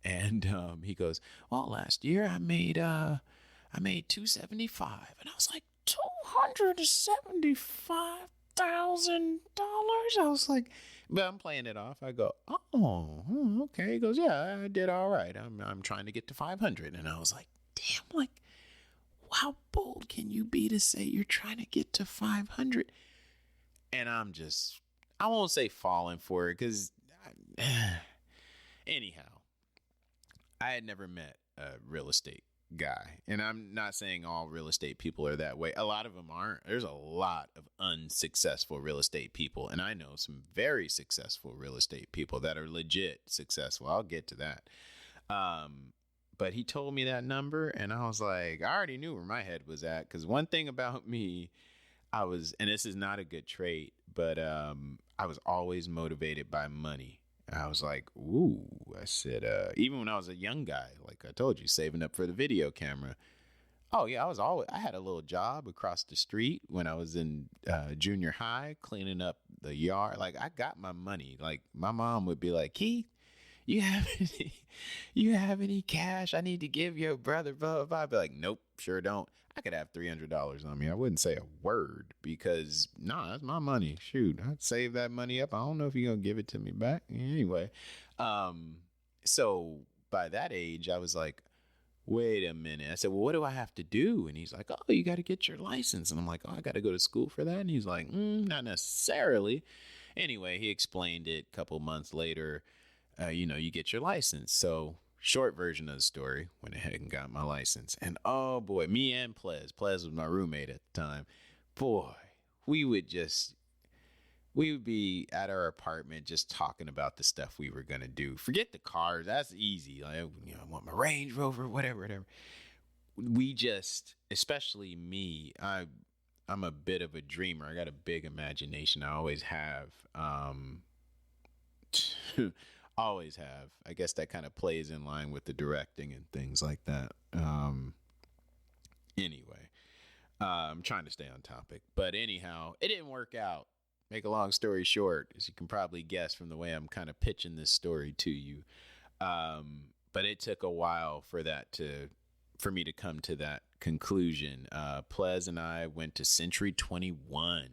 And he goes, well, last year I made 275, and I was like, $275,000. I was like, but I'm playing it off. I go, oh, okay. He goes, yeah, I did all right. I'm trying to get to 500, and I was like, damn, like, how bold can you be to say you're trying to get to 500? And I won't say falling for it because, anyhow, I had never met a real estate guy. And I'm not saying all real estate people are that way. A lot of them aren't. There's a lot of unsuccessful real estate people. And I know some very successful real estate people that are legit successful. I'll get to that. But he told me that number, and I was like, I already knew where my head was at. Because one thing about me, and this is not a good trait, but I was always motivated by money. I was like, ooh, I said, even when I was a young guy, like I told you, saving up for the video camera. Oh, yeah, I had a little job across the street when I was in junior high, cleaning up the yard. Like, I got my money. Like, my mom would be like, Keith, you have any cash I need to give your brother? Blah, blah, blah. I'd be like, nope, sure don't. I could have $300 on me. I wouldn't say a word because, that's my money. Shoot, I'd save that money up. I don't know if you're going to give it to me back. Anyway, so by that age, I was like, wait a minute. I said, well, what do I have to do? And he's like, oh, you got to get your license. And I'm like, oh, I got to go to school for that. And he's like, not necessarily. Anyway, he explained it a couple months later. You get your license. So short version of the story, went ahead and got my license. And oh boy, me and Plez was my roommate at the time. Boy, we would be at our apartment just talking about the stuff we were going to do. Forget the cars. That's easy. Like, I want my Range Rover, whatever. We just, especially me, I'm a bit of a dreamer. I got a big imagination. I always have. Always have. I guess that kind of plays in line with the directing and things like that. Anyway, I'm trying to stay on topic, but anyhow, it didn't work out. Make a long story short, as you can probably guess from the way I'm kind of pitching this story to you. But it took a while for me to come to that conclusion. Plez and I went to Century 21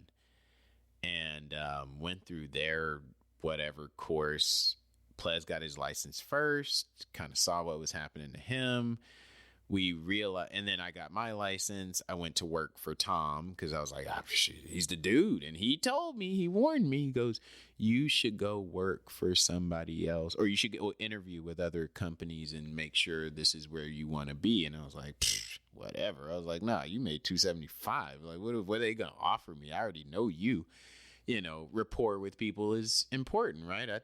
and went through their whatever course. Plez got his license first, kind of saw what was happening to him. We realized, and then I got my license. I went to work for Tom because I was like, shit, he's the dude. And he warned me, he goes, you should go work for somebody else, or you should go interview with other companies and make sure this is where you want to be. And I was like, whatever. I was like, nah, you made 275. Like, what are they going to offer me? I already know you. Rapport with people is important, right? I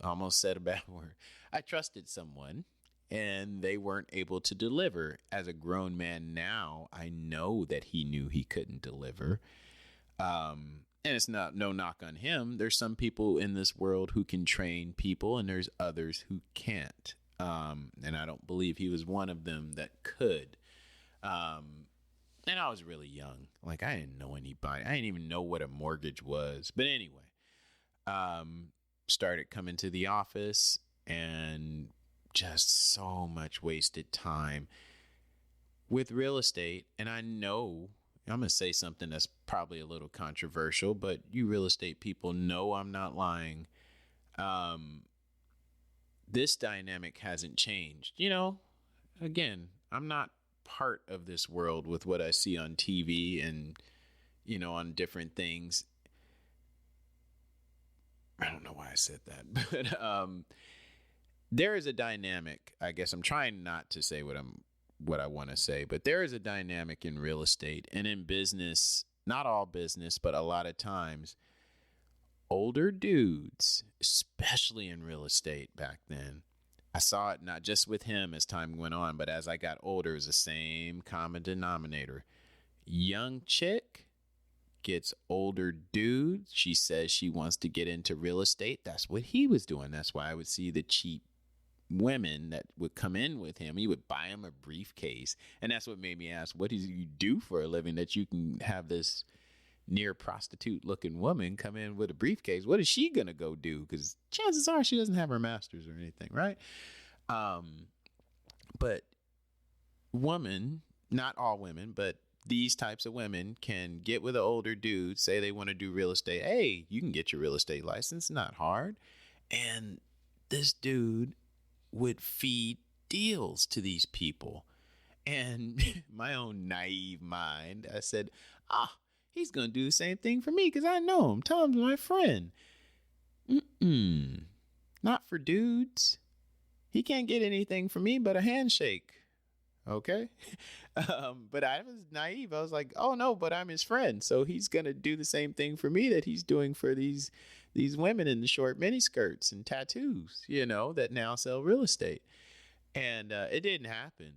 almost said a bad word. I trusted someone and they weren't able to deliver. As a grown man now, I know that he knew he couldn't deliver. And it's no knock on him. There's some people in this world who can train people and there's others who can't. And I don't believe he was one of them that could. And I was really young. Like, I didn't know anybody. I didn't even know what a mortgage was. But anyway, started coming to the office and just so much wasted time with real estate. And I know, I'm going to say something that's probably a little controversial, but you real estate people know I'm not lying. This dynamic hasn't changed. Again, I'm not part of this world with what I see on TV and, on different things. I don't know why I said that, but there is a dynamic. I guess I'm trying not to say what I want to say, but there is a dynamic in real estate and in business, not all business, but a lot of times older dudes, especially in real estate back then. I saw it not just with him as time went on, but as I got older, it was the same common denominator. Young chick gets older dude. She says she wants to get into real estate. That's what he was doing. That's why I would see the cheap women that would come in with him. He would buy him a briefcase. And that's what made me ask, what do you do for a living that you can have this near prostitute looking woman come in with a briefcase, what is she going to go do? Because chances are she doesn't have her master's or anything, right? But women, not all women, but these types of women can get with an older dude, say they want to do real estate. Hey, you can get your real estate license, not hard. And this dude would feed deals to these people. And my own naive mind, I said, he's going to do the same thing for me because I know him. Tom's my friend. Not for dudes. He can't get anything from me but a handshake. Okay. But I was naive. I was like, oh no, but I'm his friend. So he's going to do the same thing for me that he's doing for these women in the short miniskirts and tattoos, that now sell real estate. And it didn't happen.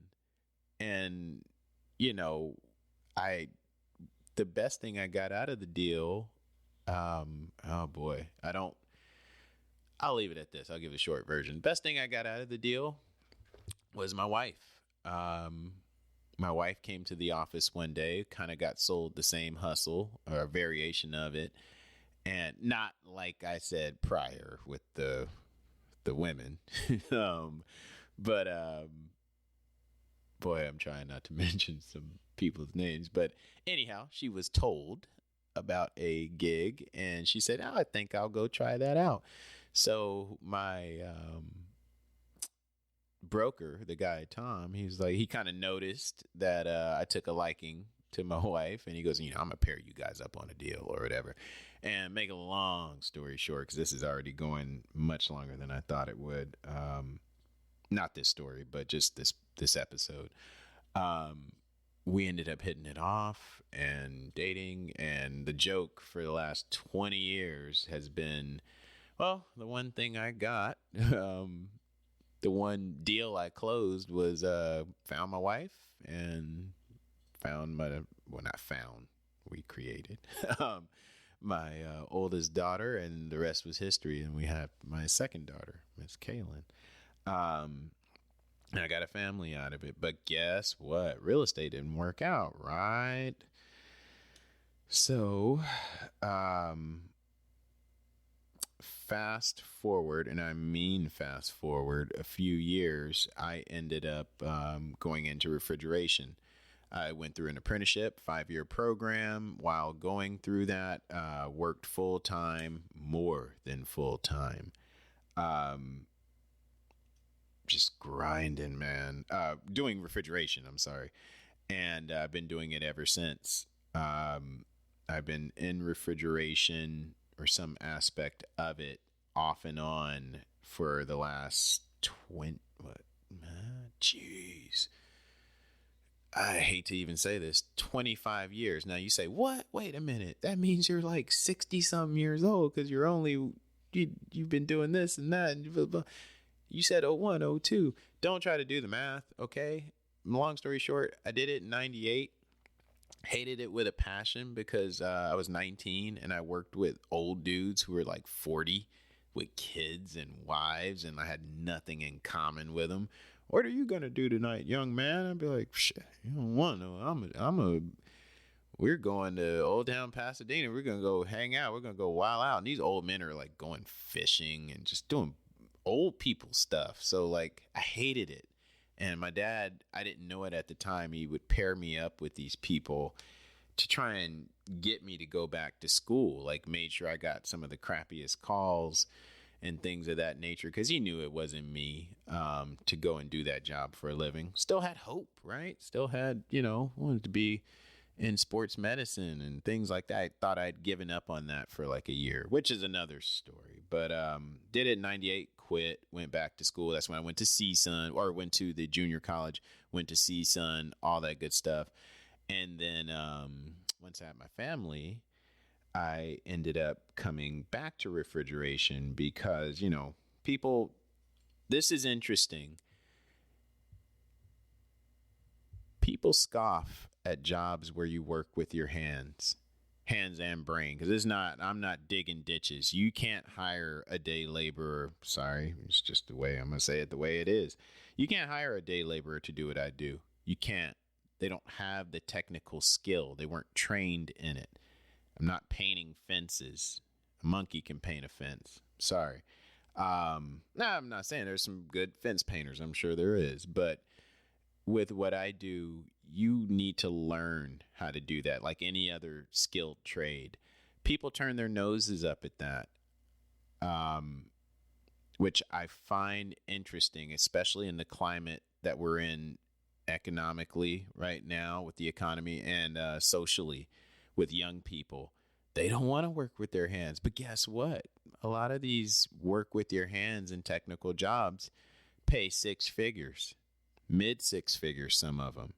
And, the best thing I got out of the deal, oh boy, I'll leave it at this. I'll give a short version. Best thing I got out of the deal was my wife. My wife came to the office one day, kind of got sold the same hustle or a variation of it. And not like I said prior with the women. But boy, I'm trying not to mention some people's names. But anyhow, she was told about a gig and she said, I think I'll go try that out. So my broker, the guy, Tom, he kind of noticed that I took a liking to my wife, and he goes, I'm going to pair you guys up on a deal or whatever. And make a long story short, because this is already going much longer than I thought it would. Not this story, but just this episode. We ended up hitting it off and dating. And the joke for the last 20 years has been, well, the one thing I got, the one deal I closed was found my wife and we created my oldest daughter, and the rest was history. And we have my second daughter, Miss Kaylin. And I got a family out of it. But guess what? Real estate didn't work out, right? So, fast forward, and I mean fast forward a few years, I ended up going into refrigeration. I went through an apprenticeship, 5-year program. While going through that, worked full-time, more than full-time. Just grinding, man. Doing refrigeration, I'm sorry. And I've been doing it ever since. I've been in refrigeration or some aspect of it off and on for the last 20, I hate to even say this, 25 years. Now you say, what? Wait a minute. That means you're like 60 something years old because you've been doing this and that. And blah, blah. You said 01, 02. Don't try to do the math, okay? Long story short, I did it in 98. Hated it with a passion because I was 19 and I worked with old dudes who were like 40 with kids and wives, and I had nothing in common with them. What are you going to do tonight, young man? I'd be like, shit, you don't want to. We're going to Old Town Pasadena. We're going to go hang out. We're going to go wild out. And these old men are like going fishing and just doing old people stuff. So like, I hated it. And my dad, I didn't know it at the time. He would pair me up with these people to try and get me to go back to school. Like made sure I got some of the crappiest calls and things of that nature, because he knew it wasn't me to go and do that job for a living. Still had hope, right? Still had, wanted to be in sports medicine and things like that. I thought I'd given up on that for like a year, which is another story. But did it in 98, quit, went back to school. That's when I went to CSUN, or went to the junior college, went to CSUN, all that good stuff. And then once I had my family, I ended up coming back to refrigeration because, people, this is interesting. People scoff at jobs where you work with your hands and brain. Because I'm not digging ditches. You can't hire a day laborer. Sorry, it's just the way I'm going to say it the way it is. You can't hire a day laborer to do what I do. You can't. They don't have the technical skill. They weren't trained in it. I'm not painting fences. A monkey can paint a fence. Sorry. No, I'm not saying there's some good fence painters. I'm sure there is. But with what I do, you need to learn how to do that like any other skilled trade. People turn their noses up at that, um, which I find interesting, especially in the climate that we're in economically right now with the economy and socially with young people. They don't want to work with their hands. But guess what? A lot of these work with your hands and technical jobs pay six figures, mid six figures, some of them.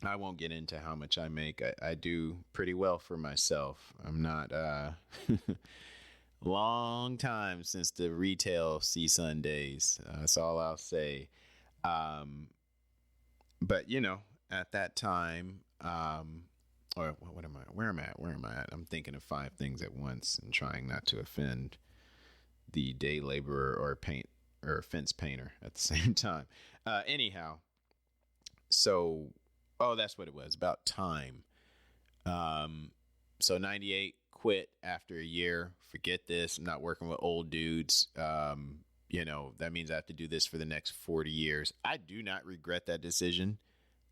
I won't get into how much I make. I do pretty well for myself. I'm not, long time since the retail CSUN days. That's all I'll say. Um, but at that time, or what am I? Where am I at? Where am I at? I'm thinking of five things at once and trying not to offend the day laborer or paint or fence painter at the same time. Anyhow, so that's what it was about time. So 98 quit after a year. Forget this. I'm not working with old dudes. That means I have to do this for the next 40 years. I do not regret that decision.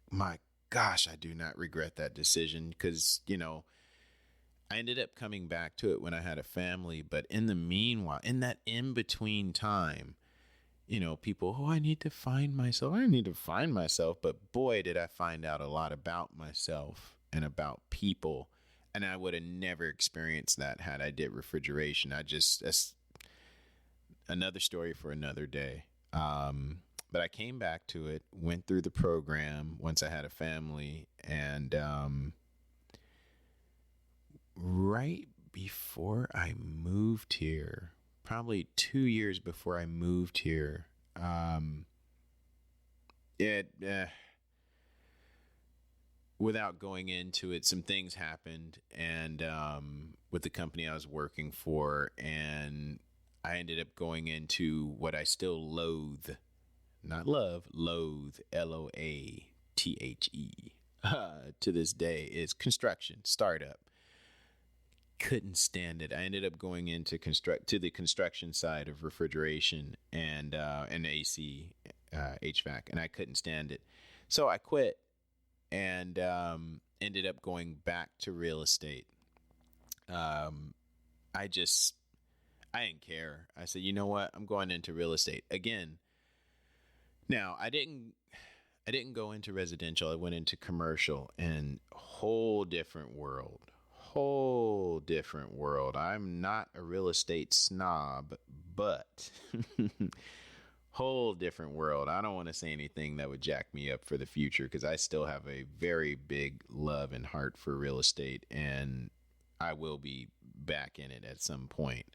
My gosh, I do not regret that decision because, I ended up coming back to it when I had a family. But in the meanwhile, in that in-between time, people, I need to find myself. I need to find myself. But boy, did I find out a lot about myself and about people. And I would have never experienced that had I did refrigeration. That's another story for another day. But I came back to it, went through the program once I had a family. And right before I moved here, probably 2 years before I moved here, without going into it, some things happened and with the company I was working for, and I ended up going into what I still loathe, not love, loathe, LOATHE, to this day, is construction, startup. Couldn't stand it. I ended up going into the construction side of refrigeration and AC, HVAC, and I couldn't stand it. So I quit and ended up going back to real estate. I didn't care. I said, you know what? I'm going into real estate again. Now, I didn't go into residential. I went into commercial, and whole different world. I'm not a real estate snob, but whole different world. I don't want to say anything that would jack me up for the future because I still have a very big love and heart for real estate, and I will be back in it at some point.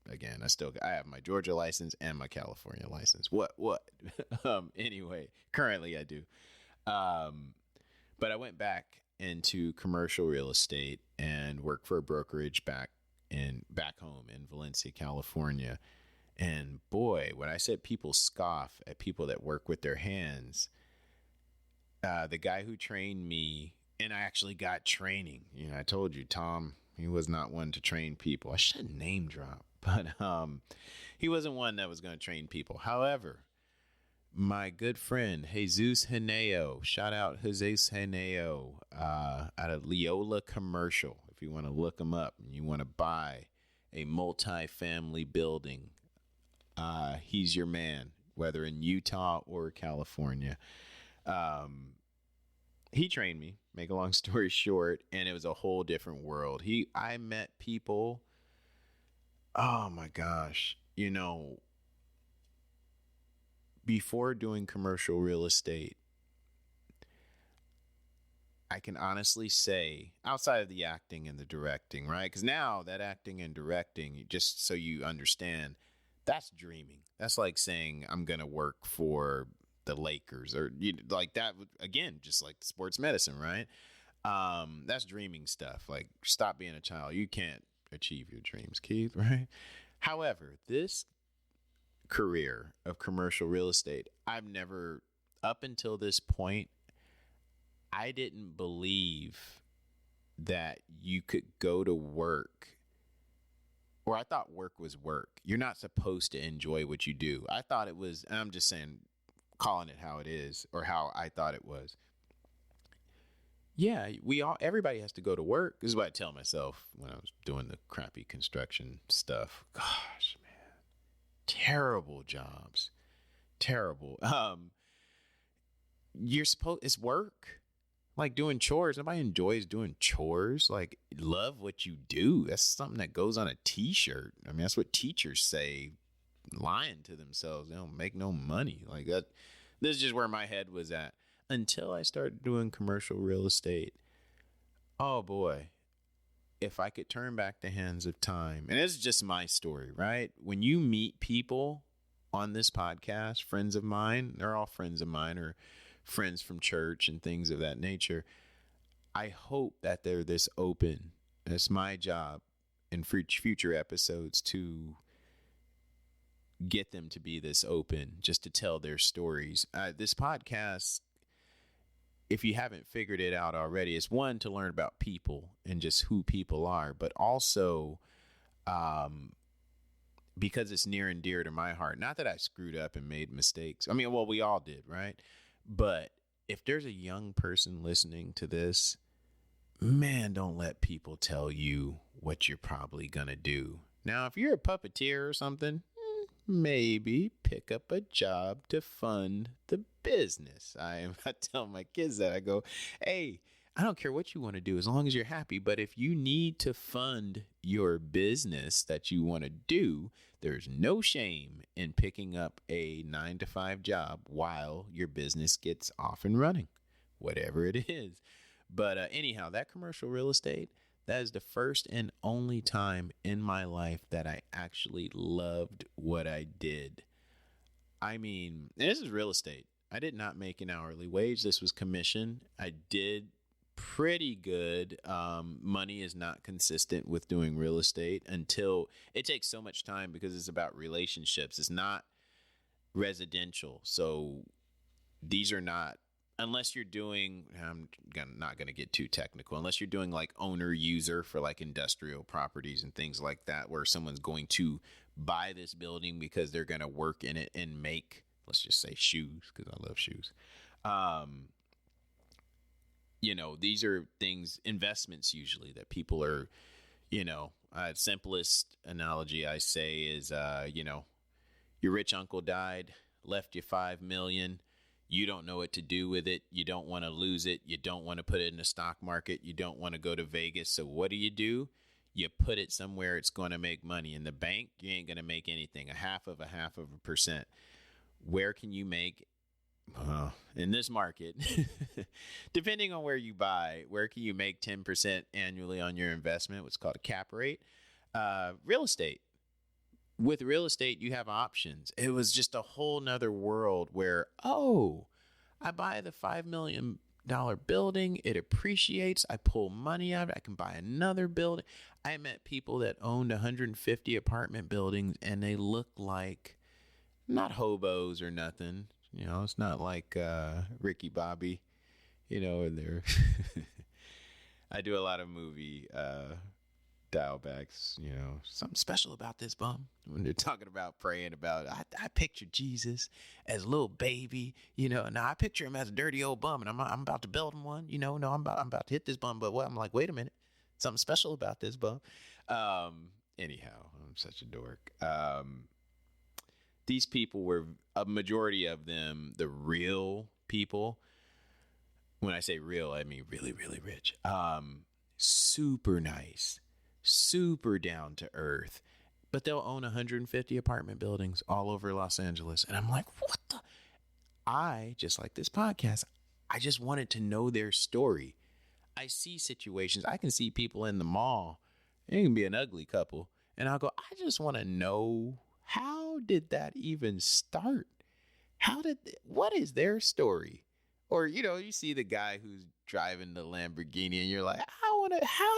Again, I have my Georgia license and my California license. What? Anyway, currently I do. But I went back into commercial real estate and worked for a brokerage back home in Valencia, California. And boy, when I said people scoff at people that work with their hands, the guy who trained me, and I actually got training. I told you, Tom, he was not one to train people. I should name drop, but he wasn't one that was going to train people. However, my good friend, Jesus Henao, shout out Jesus Henao, out of Leola Commercial. If you want to look him up and you want to buy a multi-family building, he's your man, whether in Utah or California. He trained me, make a long story short, and it was a whole different world. I met people, oh my gosh, before doing commercial real estate, I can honestly say, outside of the acting and the directing, right? Because now that acting and directing, just so you understand, that's dreaming. That's like saying I'm going to work for the Lakers or like that. Again, just like sports medicine, right? That's dreaming stuff. Like, stop being a child. You can't achieve your dreams, Keith, right? However, this career of commercial real estate, I've never, up until this point, I didn't believe that you could go to work, or I thought work was work. You're not supposed to enjoy what you do. I thought it was, and I'm just saying, calling it how it is, or how I thought it was. Yeah, everybody has to go to work. This is what I tell myself when I was doing the crappy construction stuff. Gosh, man, terrible jobs, terrible. You're supposed, it's work. Like doing chores. Nobody enjoys doing chores. Like, love what you do. That's something that goes on a t-shirt. I mean, that's what teachers say, lying to themselves. They don't make no money. Like that. This is just where my head was at until I started doing commercial real estate. Oh boy. If I could turn back the hands of time, and this is just my story, right? When you meet people on this podcast, friends of mine, they're all friends of mine, or friends from church and things of that nature. I hope that they're this open. It's my job in future episodes to get them to be this open, just to tell their stories. This podcast, if you haven't figured it out already, is one, to learn about people and just who people are, but also because it's near and dear to my heart. Not that I screwed up and made mistakes. I mean, well, we all did, right? But if there's a young person listening to this, man, don't let people tell you what you're probably going to do. Now, if you're a puppeteer or something, maybe pick up a job to fund the business. I tell my kids that. I go, hey, I don't care what you want to do as long as you're happy. But if you need to fund your business that you want to do, there's no shame in picking up a 9-to-5 job while your business gets off and running, whatever it is. But anyhow, that commercial real estate, that is the first and only time in my life that I actually loved what I did. I mean, this is real estate. I did not make an hourly wage. This was commission. I did pretty good. Money is not consistent with doing real estate until it takes so much time because it's about relationships. It's not residential. So these are not, unless you're doing, I'm not going to get too technical, unless you're doing like owner user for like industrial properties and things like that, where someone's going to buy this building because they're going to work in it and make, let's just say, shoes, because I love shoes. You know, these are things, investments usually that people are, you know, simplest analogy I say is, you know, your rich uncle died, left you $5 million. You don't know what to do with it. You don't want to lose it. You don't want to put it in the stock market. You don't want to go to Vegas. So what do? You put it somewhere it's going to make money. In the bank, you ain't going to make anything, a half of a percent. Where can you make, in this market, depending on where you buy, where can you make 10% annually on your investment? What's called a cap rate. Real estate. With real estate, you have options. It was just a whole nother world where, I buy the $5 million building. It appreciates. I pull money out of it. I can buy another building. I met people that owned 150 apartment buildings, and they look like not hobos or nothing. You know, it's not like Ricky Bobby, you know, and they're I do a lot of movie dial backs, you know, something special about this bum. When they're talking about praying about, I picture Jesus as a little baby, you know. Now I picture him as a dirty old bum, and I'm about to build him one, you know. No, I'm about to hit this bum, but what? I'm like, wait a minute, something special about this bum. Anyhow, I'm such a dork. These people were, a majority of them, the real people. When I say real, I mean really, really rich. Super nice, super down to earth, but they'll own 150 apartment buildings all over Los Angeles. And I'm like, what the? I, just like this podcast, I just wanted to know their story. I see situations. I can see people in the mall. It can be an ugly couple. And I'll go, I just want to know, how did that even start? What is their story? Or, you know, you see the guy who's driving the Lamborghini and you're like, how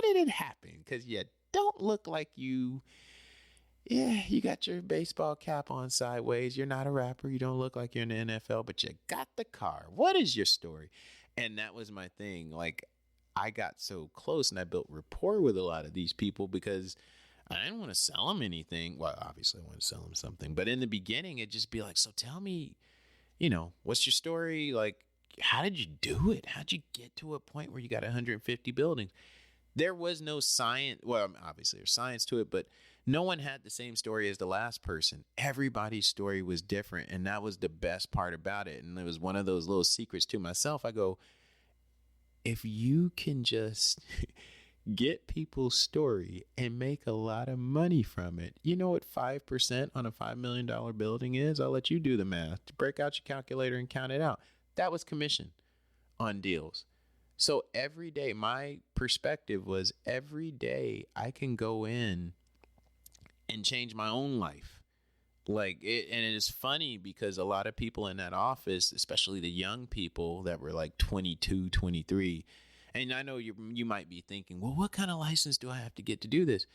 did it happen? Because you don't look like you got your baseball cap on sideways. You're not a rapper. You don't look like you're in the NFL, but you got the car. What is your story? And that was my thing. Like, I got so close and I built rapport with a lot of these people because I didn't want to sell them anything. Well, obviously I want to sell them something, but in the beginning, it'd just be like, so tell me, what's your story? Like, how did you do it? How'd you get to a point where you got 150 buildings? There was no science. Well, obviously there's science to it, but no one had the same story as the last person. Everybody's story was different. And that was the best part about it. And it was one of those little secrets to myself. I go, if you can just get people's story and make a lot of money from it, you know what 5% on a $5 million building is? I'll let you do the math. Break out your calculator and count it out. That was commission on deals. So every day, my perspective was every day I can go in and change my own life. Like it, and it is funny because a lot of people in that office, especially the young people that were like 22, 23, and I know you might be thinking, well, what kind of license do I have to get to do this?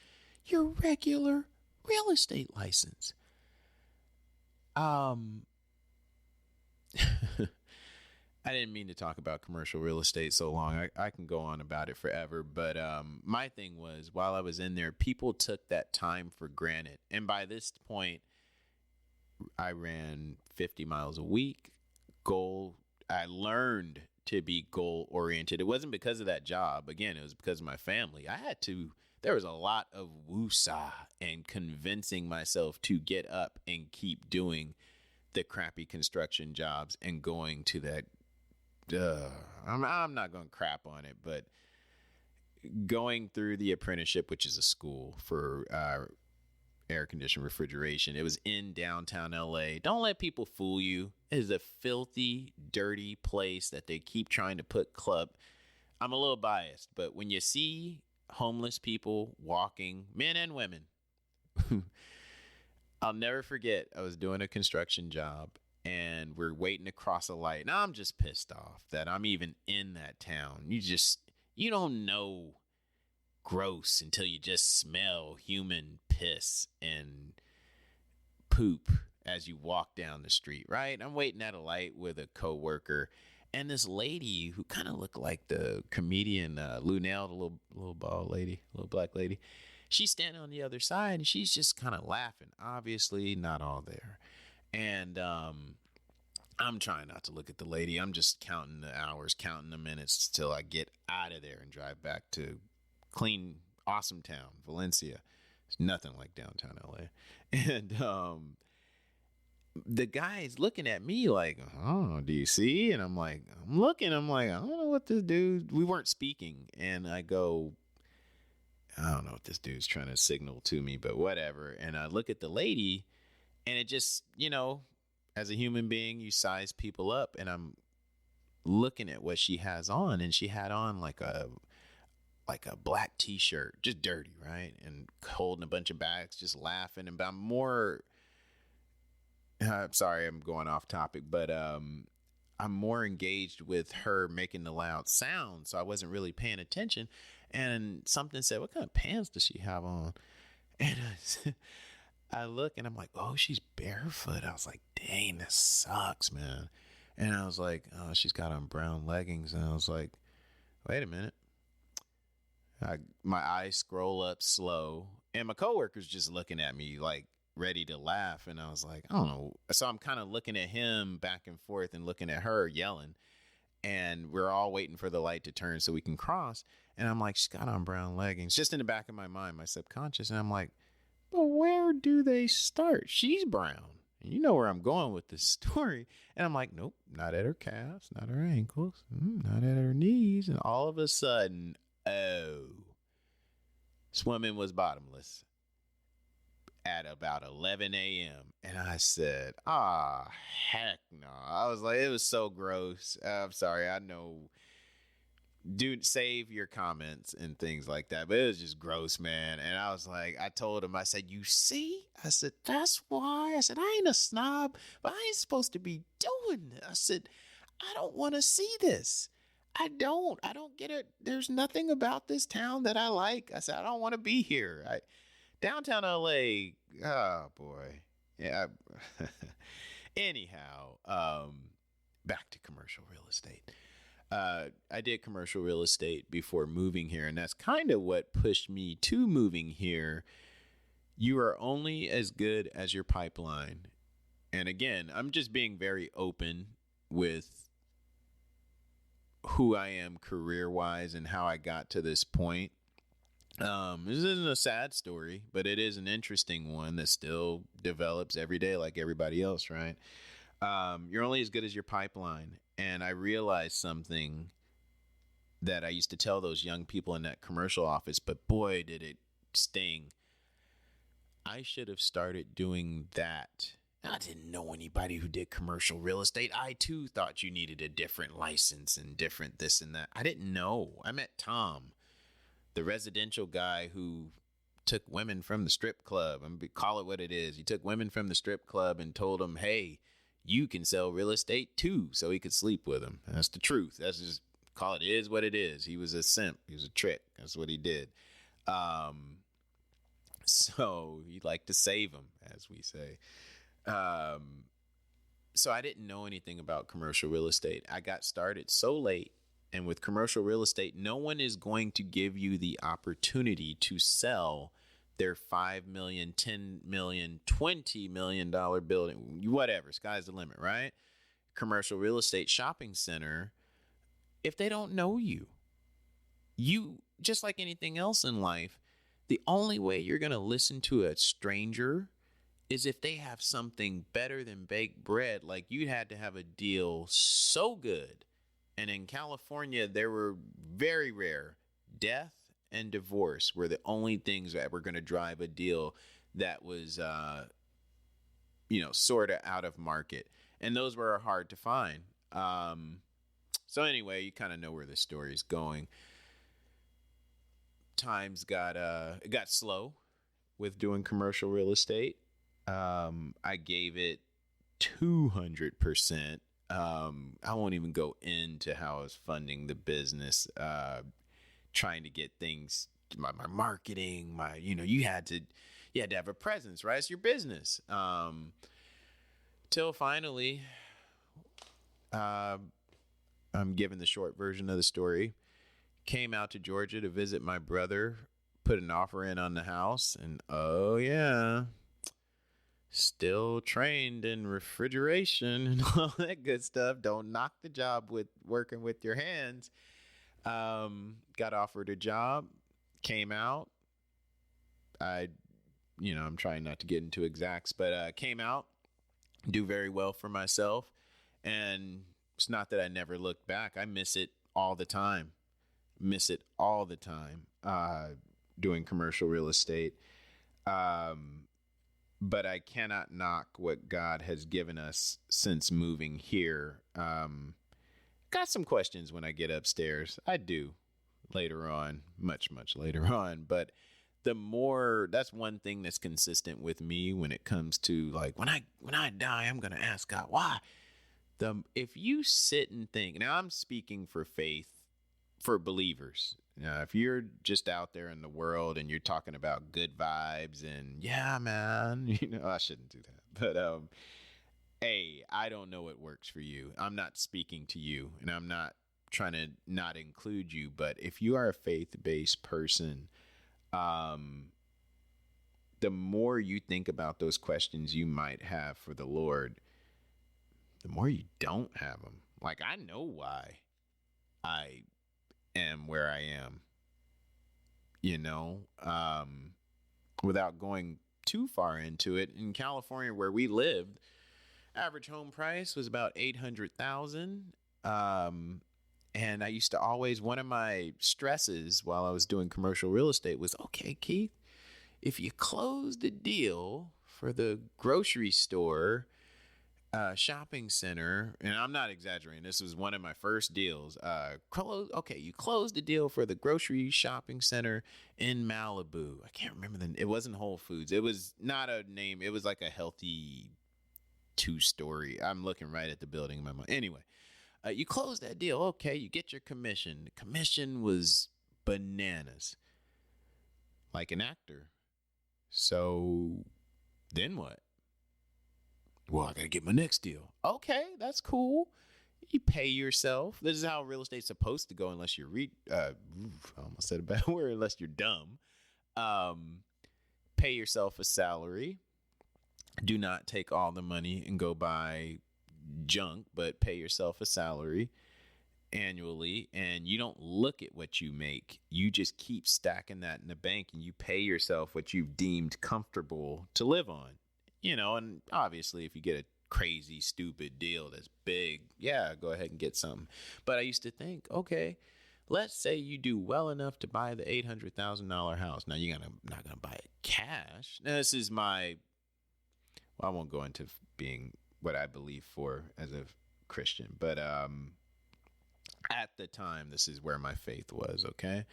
Your regular real estate license. I didn't mean to talk about commercial real estate so long. I can go on about it forever. But my thing was, while I was in there, people took that time for granted. And by this point, I ran 50 miles a week. I learned to be goal oriented. It wasn't because of that job. Again, it was because of my family. There was a lot of woosah and convincing myself to get up and keep doing the crappy construction jobs and going to that. I'm not going to crap on it, but going through the apprenticeship, which is a school for air conditioned refrigeration. It was in downtown LA. Don't let people fool you. It is a filthy, dirty place that they keep trying to put club. I'm a little biased, but when you see homeless people walking, men and women, I'll never forget. I was doing a construction job and we're waiting to cross a light. Now I'm just pissed off that I'm even in that town. You don't know gross until you just smell human piss and poop as you walk down the street, right? I'm waiting at a light with a coworker, and this lady who kind of looked like the comedian Lunel, the little bald lady, little black lady. She's standing on the other side, and she's just kind of laughing. Obviously, not all there. And I'm trying not to look at the lady. I'm just counting the hours, counting the minutes till I get out of there and drive back to clean, awesome town, Valencia. It's nothing like downtown LA. And the guy's looking at me like, oh, do you see? And I'm like, I'm looking. I'm like, I don't know what this dude, we weren't speaking. And I go, I don't know what this dude's trying to signal to me, but whatever. And I look at the lady and it just, as a human being, you size people up, and I'm looking at what she has on, and she had on like a black t-shirt, just dirty, right? And holding a bunch of bags, just laughing. And I'm sorry, I'm going off topic, but I'm more engaged with her making the loud sound, so I wasn't really paying attention. And something said, what kind of pants does she have on? And I look and I'm like, oh, she's barefoot. I was like, dang, this sucks, man. And I was like, oh, she's got on brown leggings. And I was like, wait a minute. My eyes scroll up slow, and my coworker's just looking at me like ready to laugh. And I was like, I don't know. So I'm kind of looking at him back and forth and looking at her yelling. And we're all waiting for the light to turn so we can cross. And I'm like, she's got on brown leggings, just in the back of my mind, my subconscious. And I'm like, but where do they start? She's brown. And you know where I'm going with this story. And I'm like, nope, not at her calves, not her ankles, not at her knees. And all of a sudden, swimming was bottomless at about 11 a.m. And I said, heck no. I was like, it was so gross. I'm sorry. I know. Dude, save your comments and things like that. But it was just gross, man. And I was like, I told him, I said, you see? I said, that's why. I said, I ain't a snob, but I ain't supposed to be doing this. I said, I don't want to see this. I don't get it. There's nothing about this town that I like. I said, I don't want to be here. Downtown LA, oh boy. Yeah. Anyhow, back to commercial real estate. I did commercial real estate before moving here, and that's kind of what pushed me to moving here. You are only as good as your pipeline. And again, I'm just being very open with who I am career wise and how I got to this point. This isn't a sad story, but it is an interesting one that still develops every day like everybody else, right? You're only as good as your pipeline. And I realized something that I used to tell those young people in that commercial office, but boy, did it sting. I should have started doing that. I didn't know anybody who did commercial real estate. I too thought you needed a different license and different this and that. I didn't know. I met Tom, the residential guy who took women from the strip club. I'm gonna call it what it is. He took women from the strip club and told them, hey, you can sell real estate too, so he could sleep with them. That's the truth. That's just, call it is what it is. He was a simp. He was a trick. That's what he did. So he liked to save them, as we say. So I didn't know anything about commercial real estate. I got started so late. And with commercial real estate, no one is going to give you the opportunity to sell their $5 million, $10 million, $20 million building, whatever. Sky's the limit, right? Commercial real estate shopping center, if they don't know you, just like anything else in life, the only way you're going to listen to a stranger is if they have something better than baked bread. Like you had to have a deal so good. And in California, there were very rare. Death and divorce were the only things that were going to drive a deal that was, sort of out of market. And those were hard to find. So anyway, you kind of know where the story is going. Times got slow with doing commercial real estate. I gave it 200%. I won't even go into how I was funding the business, trying to get things, my marketing, you had to have a presence, right? It's your business. Till finally, I'm giving the short version of the story. Came out to Georgia to visit my brother, put an offer in on the house, and oh yeah, still trained in refrigeration and all that good stuff. Don't knock the job with working with your hands. Got offered a job, came out. I'm trying not to get into exacts, but came out, do very well for myself. And it's not that I never looked back. I miss it all the time. Doing commercial real estate. But I cannot knock what God has given us since moving here. Got some questions when I get upstairs. I do later on, much, much later on. But that's one thing that's consistent with me when it comes to like, when I die, I'm going to ask God, why? If you sit and think, now I'm speaking for faith, for believers. If you're just out there in the world and you're talking about good vibes and yeah, man, I shouldn't do that. But, hey, I don't know what works for you. I'm not speaking to you and I'm not trying to not include you. But if you are a faith-based person, the more you think about those questions you might have for the Lord, the more you don't have them. Like, I know why I am where I am, without going too far into it. In California, where we lived, average home price was about $800,000. And I used to always, one of my stresses while I was doing commercial real estate was, okay, Keith, if you close the deal for the grocery store, shopping center, and I'm not exaggerating, this was one of my first deals. You closed the deal for the grocery shopping center in Malibu. I can't remember it wasn't Whole Foods. It was not a name. It was like a healthy 2-story. I'm looking right at the building in my mind. Anyway, you close that deal. Okay, you get your commission. The commission was bananas, like an actor. So then what? Well, I got to get my next deal. Okay, that's cool. You pay yourself. This is how real estate's supposed to go, unless you're I almost said a bad word. Unless you're dumb. Pay yourself a salary. Do not take all the money and go buy junk, but pay yourself a salary annually, and you don't look at what you make. You just keep stacking that in the bank, and you pay yourself what you've deemed comfortable to live on. And obviously if you get a crazy stupid deal that's big, yeah, go ahead and get some. But I used to think, okay, let's say you do well enough to buy the $800,000 house. Now you're not gonna buy it cash. Now, this is I won't go into being what I believe for as a Christian, but at the time, this is where my faith was. Okay,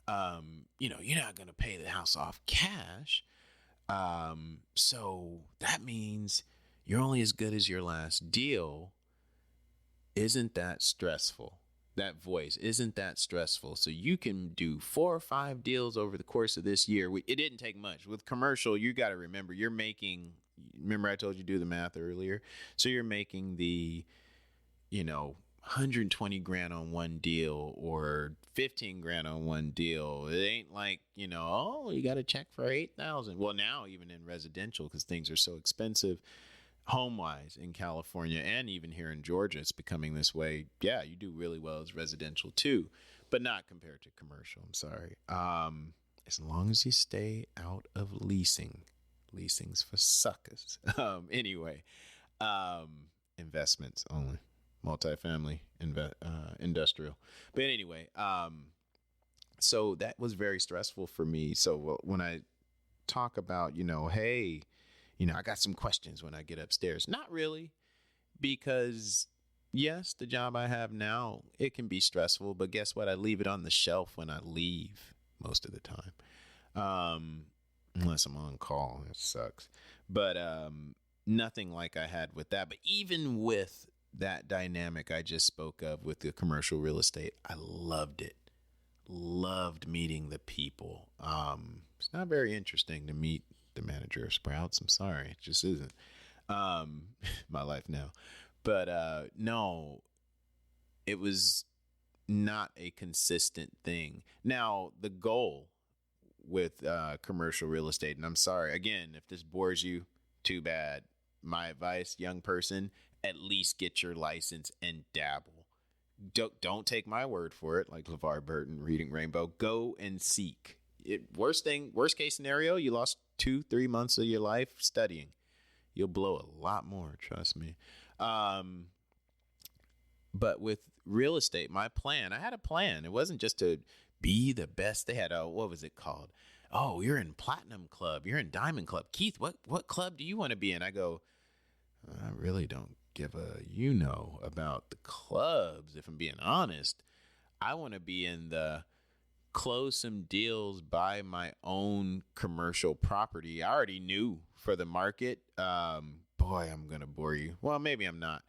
you're not gonna pay the house off cash, so that means you're only as good as your last deal. Isn't that stressful? That voice, isn't that stressful? So you can do 4 or 5 deals over the course of this year. It didn't take much. With commercial, you got to remember, remember I told you do the math earlier. So you're making the, 120 grand on one deal or 15 grand on one deal. It ain't like, you got to check for 8,000. Well, now even in residential, because things are so expensive, home-wise in California and even here in Georgia, it's becoming this way. Yeah, you do really well as residential too, but not compared to commercial. I'm sorry. As long as you stay out of leasing. Leasing's for suckers. Anyway, investments only. Multifamily, industrial. But anyway, so that was very stressful for me. So when I talk about, hey, I got some questions when I get upstairs. Not really, because yes, the job I have now, it can be stressful, but guess what? I leave it on the shelf when I leave most of the time. Unless I'm on call, it sucks. But nothing like I had with that. But even with that dynamic I just spoke of with the commercial real estate, I loved it. Loved meeting the people. It's not very interesting to meet the manager of Sprouts. I'm sorry, it just isn't. My life now. But no, it was not a consistent thing. Now, the goal with commercial real estate, and I'm sorry, again, if this bores you, too bad. My advice, young person, at least get your license and dabble. Don't take my word for it, like LeVar Burton, Reading Rainbow. Go and seek. Worst case scenario, you lost 2-3 months of your life studying. You'll blow a lot more, trust me. But with real estate, I had a plan. It wasn't just to be the best. They had what was it called? Oh, you're in Platinum Club. You're in Diamond Club. Keith, what club do you want to be in? I go, I really don't give about the clubs. If I'm being honest, I want to be in the close some deals, buy my own commercial property. I already knew for the market. Boy, I'm going to bore you. Well, maybe I'm not.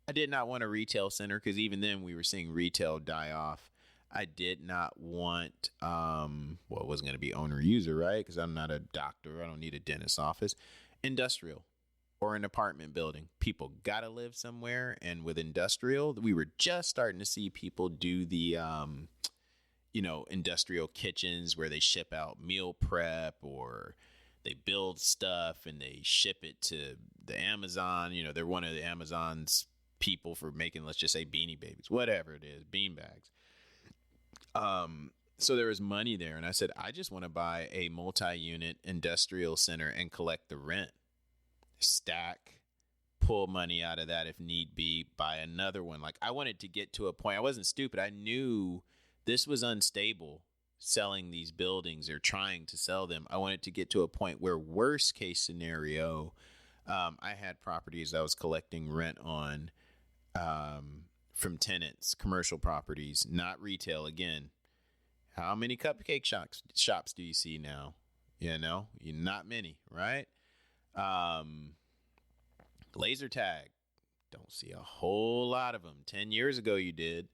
I did not want a retail center because even then we were seeing retail die off. I did not want, it wasn't going to be owner user, right? Because I'm not a doctor. I don't need a dentist's office. Industrial or an apartment building. People got to live somewhere. And with industrial, we were just starting to see people do the, industrial kitchens where they ship out meal prep, or they build stuff and they ship it to the Amazon. They're one of the Amazon's people for making, let's just say, Beanie Babies, whatever it is, bean bags. So there was money there. And I said, I just want to buy a multi-unit industrial center and collect the rent, stack, pull money out of that if need be, buy another one. Like, I wanted to get to a point. I wasn't stupid. I knew this was unstable, selling these buildings or trying to sell them. I wanted to get to a point where, worst case scenario, I had properties I was collecting rent on, from tenants, commercial properties, not retail. Again, how many cupcake shops do you see now? Not many, right? Laser tag, don't see a whole lot of them. 10 years ago you did.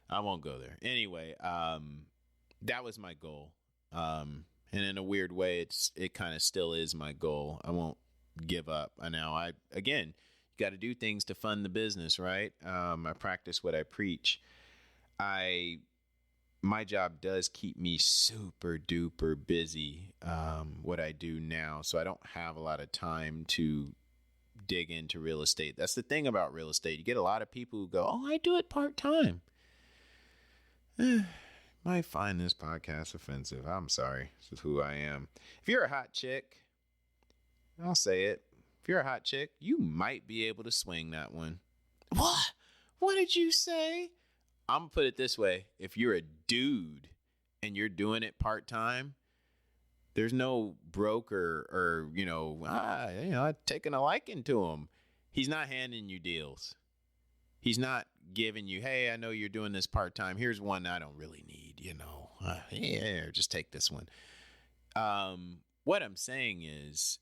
I won't go there. Anyway, that was my goal. And in a weird way, it kind of still is my goal. I won't give up. Now, you got to do things to fund the business, right? I practice what I preach. My job does keep me super duper busy, what I do now. So I don't have a lot of time to dig into real estate. That's the thing about real estate. You get a lot of people who go, oh, I do it part-time. Might find this podcast offensive. I'm sorry. This is who I am. If you're a hot chick, I'll say it. If you're a hot chick, you might be able to swing that one. What? What did you say? I'm going to put it this way. If you're a dude and you're doing it part-time, there's no broker or, taking a liking to him. He's not handing you deals. He's not giving you, hey, I know you're doing this part-time. Here's one I don't really need, just take this one. What I'm saying is,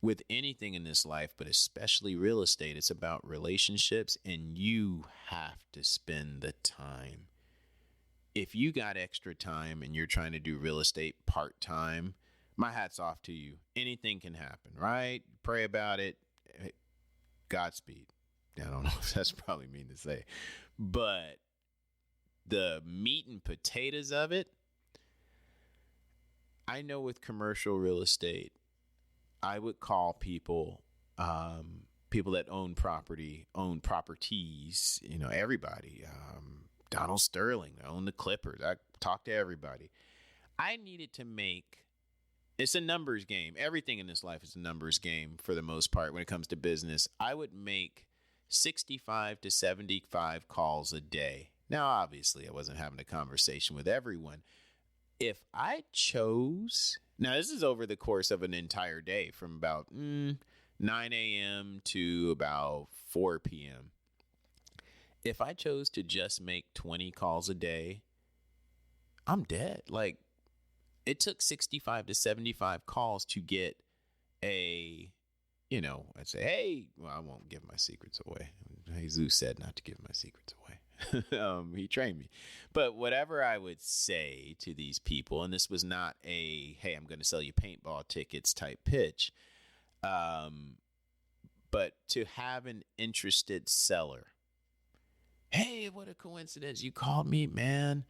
with anything in this life, but especially real estate, it's about relationships, and you have to spend the time. If you got extra time and you're trying to do real estate part-time, my hat's off to you. Anything can happen, right? Pray about it. Godspeed. I don't know if that's probably mean to say, but the meat and potatoes of it, I know with commercial real estate, I would call people that own properties, everybody. Donald Sterling, I own the Clippers. I talk to everybody. I needed to make, it's a numbers game. Everything in this life is a numbers game for the most part when it comes to business. I would make 65 to 75 calls a day. Now, obviously, I wasn't having a conversation with everyone. If I chose, now this is over the course of an entire day from about 9 a.m. to about 4 p.m. If I chose to just make 20 calls a day, I'm dead. Like, it took 65 to 75 calls to get I'd say, hey, well, I won't give my secrets away. Jesus said not to give my secrets away. He trained me. But whatever I would say to these people, and this was not a, hey, I'm going to sell you paintball tickets type pitch, but to have an interested seller. Hey, what a coincidence. You called me, man.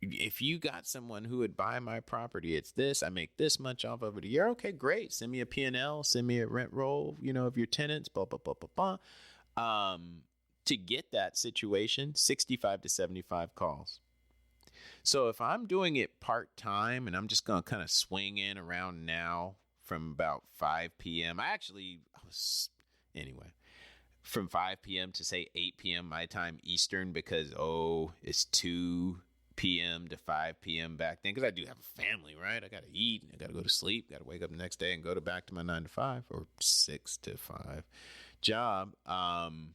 If you got someone who would buy my property, it's this, I make this much off of it a year. Okay, great. Send me a P&L, send me a rent roll, of your tenants, blah, blah, blah, blah, blah. To get that situation, 65 to 75 calls. So if I'm doing it part-time and I'm just going to kind of swing in around now from about 5 p.m. From 5 p.m. to say 8 p.m. my time Eastern, because, it's 2 p.m. to 5 p.m. back then, because I do have a family, right? I got to eat, I got to go to sleep, got to wake up the next day and go back to my 9 to 5 or 6 to 5 job. I'm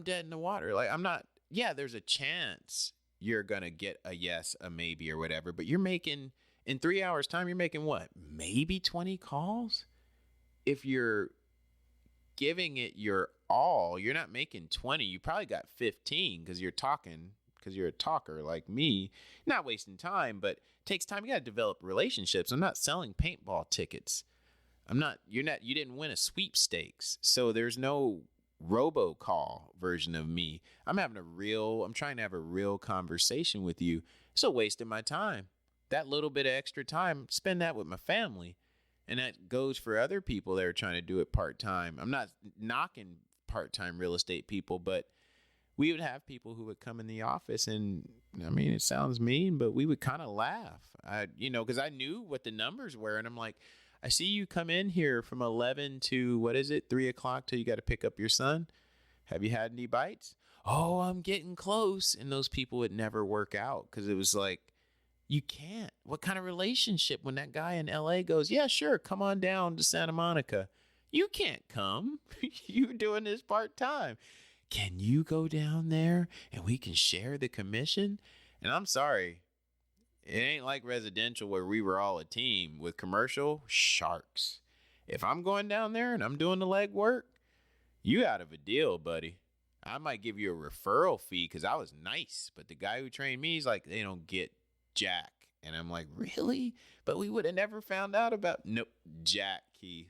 dead in the water. Like, I'm not, there's a chance you're going to get a yes, a maybe, or whatever, but you're making, in 3 hours time, you're making what? Maybe 20 calls? If you're giving it your all, you're not making 20. You probably got 15 because you're a talker like me. Not wasting time, but it takes time. You got to develop relationships. I'm not selling paintball tickets. You didn't win a sweepstakes. So there's no robocall version of me. I'm trying to have a real conversation with you. It's a waste of my time. That little bit of extra time, spend that with my family. And that goes for other people that are trying to do it part-time. I'm not knocking part-time real estate people, but we would have people who would come in the office and, it sounds mean, but we would kind of laugh, because I knew what the numbers were. And I'm like, I see you come in here from 11 to 3 o'clock till you got to pick up your son. Have you had any bites? Oh, I'm getting close. And those people would never work out because it was like, you can't. What kind of relationship when that guy in LA goes, yeah, sure, come on down to Santa Monica. You can't come. You're doing this part-time. Can you go down there and we can share the commission? And I'm sorry, it ain't like residential where we were all a team. With commercial, sharks. If I'm going down there and I'm doing the leg work, you out of a deal, buddy. I might give you a referral fee because I was nice. But the guy who trained me, he's like, they don't get jack. And I'm like, really? But we would have never found out about, nope, jack. Keith,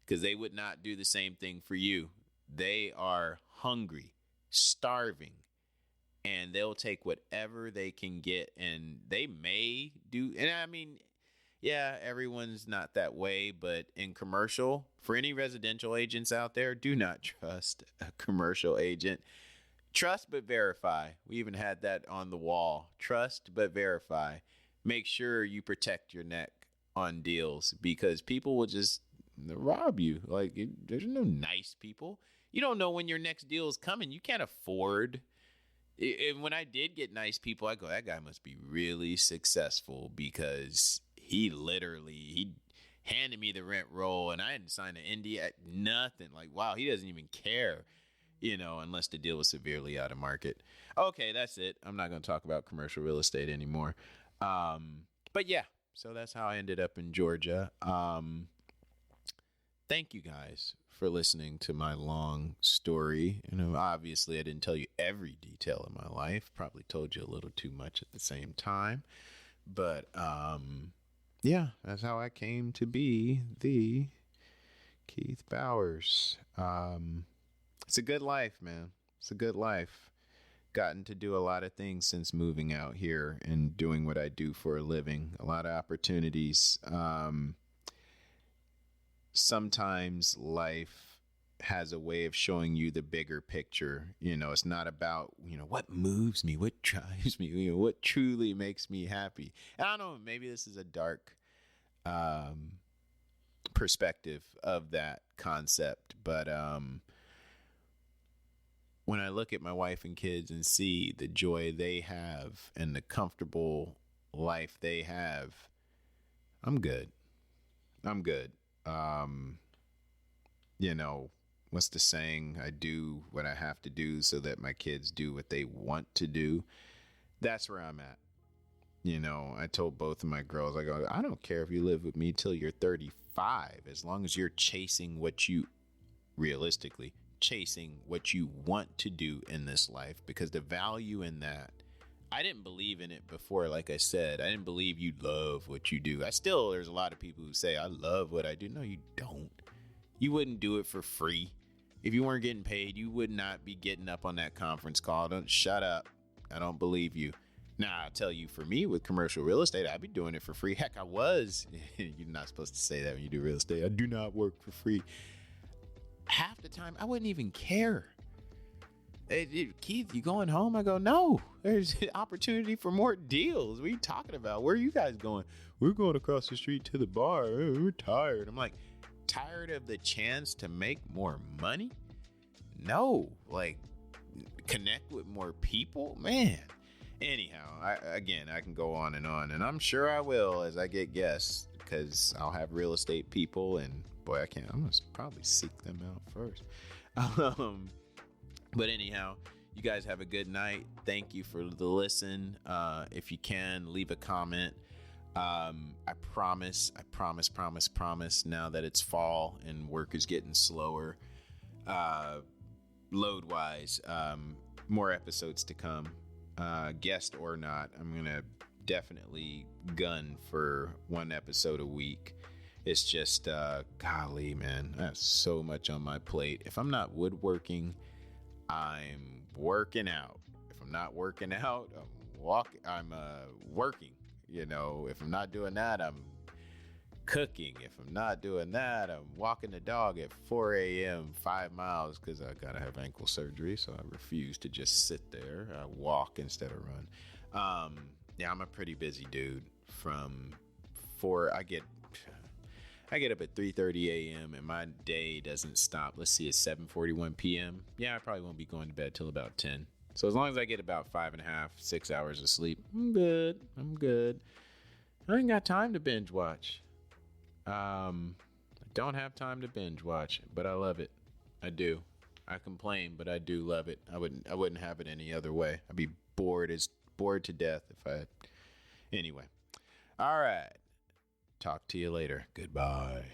because they would not do the same thing for you. They are hungry, starving, and they'll take whatever they can get. And they may do, and I mean, yeah, everyone's not that way, but in commercial, for any residential agents out there, do not trust a commercial agent. Trust but verify. We even had that on the wall. Trust but verify. Make sure you protect your neck on deals, because people will just rob you. Like, there's no nice people. You don't know when your next deal is coming. You can't afford. And when I did get nice people, I go, that guy must be really successful, because he handed me the rent roll and I hadn't signed an NDA, nothing. Like, wow, he doesn't even care, unless the deal was severely out of market. Okay, that's it. I'm not going to talk about commercial real estate anymore. But yeah, so that's how I ended up in Georgia. Thank you guys for listening to my long story. Obviously I didn't tell you every detail of my life. Probably told you a little too much at the same time. But yeah, that's how I came to be the Keith Bowers. It's a good life, man. It's a good life. Gotten to do a lot of things since moving out here and doing what I do for a living. A lot of opportunities. Sometimes life has a way of showing you the bigger picture. It's not about, what moves me, what drives me, what truly makes me happy. And I don't know, maybe this is a dark perspective of that concept, but when I look at my wife and kids and see the joy they have and the comfortable life they have, I'm good. I'm good. What's the saying? I do what I have to do so that my kids do what they want to do. That's where I'm at. I told both of my girls, I go, I don't care if you live with me till you're 35, as long as you're chasing what you want to do in this life, because the value in that, I didn't believe in it before. Like I said, I didn't believe you love what you do. There's a lot of people who say, I love what I do. No, you don't. You wouldn't do it for free. If you weren't getting paid, you would not be getting up on that conference call. Don't shut up. I don't believe you. Now, I'll tell you, for me with commercial real estate, I'd be doing it for free. Heck, I was. You're not supposed to say that when you do real estate. I do not work for free. Half the time, I wouldn't even care. Keith, you going home? I go, no, there's an opportunity for more deals. What are you talking about? Where are you guys going? We're going across the street to the bar. We're tired. I'm like, tired of the chance to make more money? No, like, connect with more people, man. Anyhow, I can go on, and I'm sure I will as I get guests, because I'll have real estate people, and boy, I'm gonna probably seek them out first. But anyhow, you guys have a good night. Thank you for the listen. If you can, leave a comment. I promise, now that it's fall and work is getting slower, load wise, more episodes to come, guest or not. I'm going to definitely gun for one episode a week. It's just, golly, man, I have so much on my plate. If I'm not woodworking, I'm working out. If I'm not working out, I'm working. If I'm not doing that, I'm cooking. If I'm not doing that, I'm walking the dog at 4 a.m., 5 miles, because I got to have ankle surgery. So I refuse to just sit there. I walk instead of run. Yeah, I'm a pretty busy dude. I get up at 3:30 a.m. and my day doesn't stop. Let's see, it's 7:41 p.m. Yeah, I probably won't be going to bed till about 10. So as long as I get about 5.5, 6 hours of sleep, I'm good. I ain't got time to binge watch. I don't have time to binge watch, but I love it. I do. I complain, but I do love it. I wouldn't have it any other way. I'd be bored to death if I. Anyway. All right. Talk to you later. Goodbye.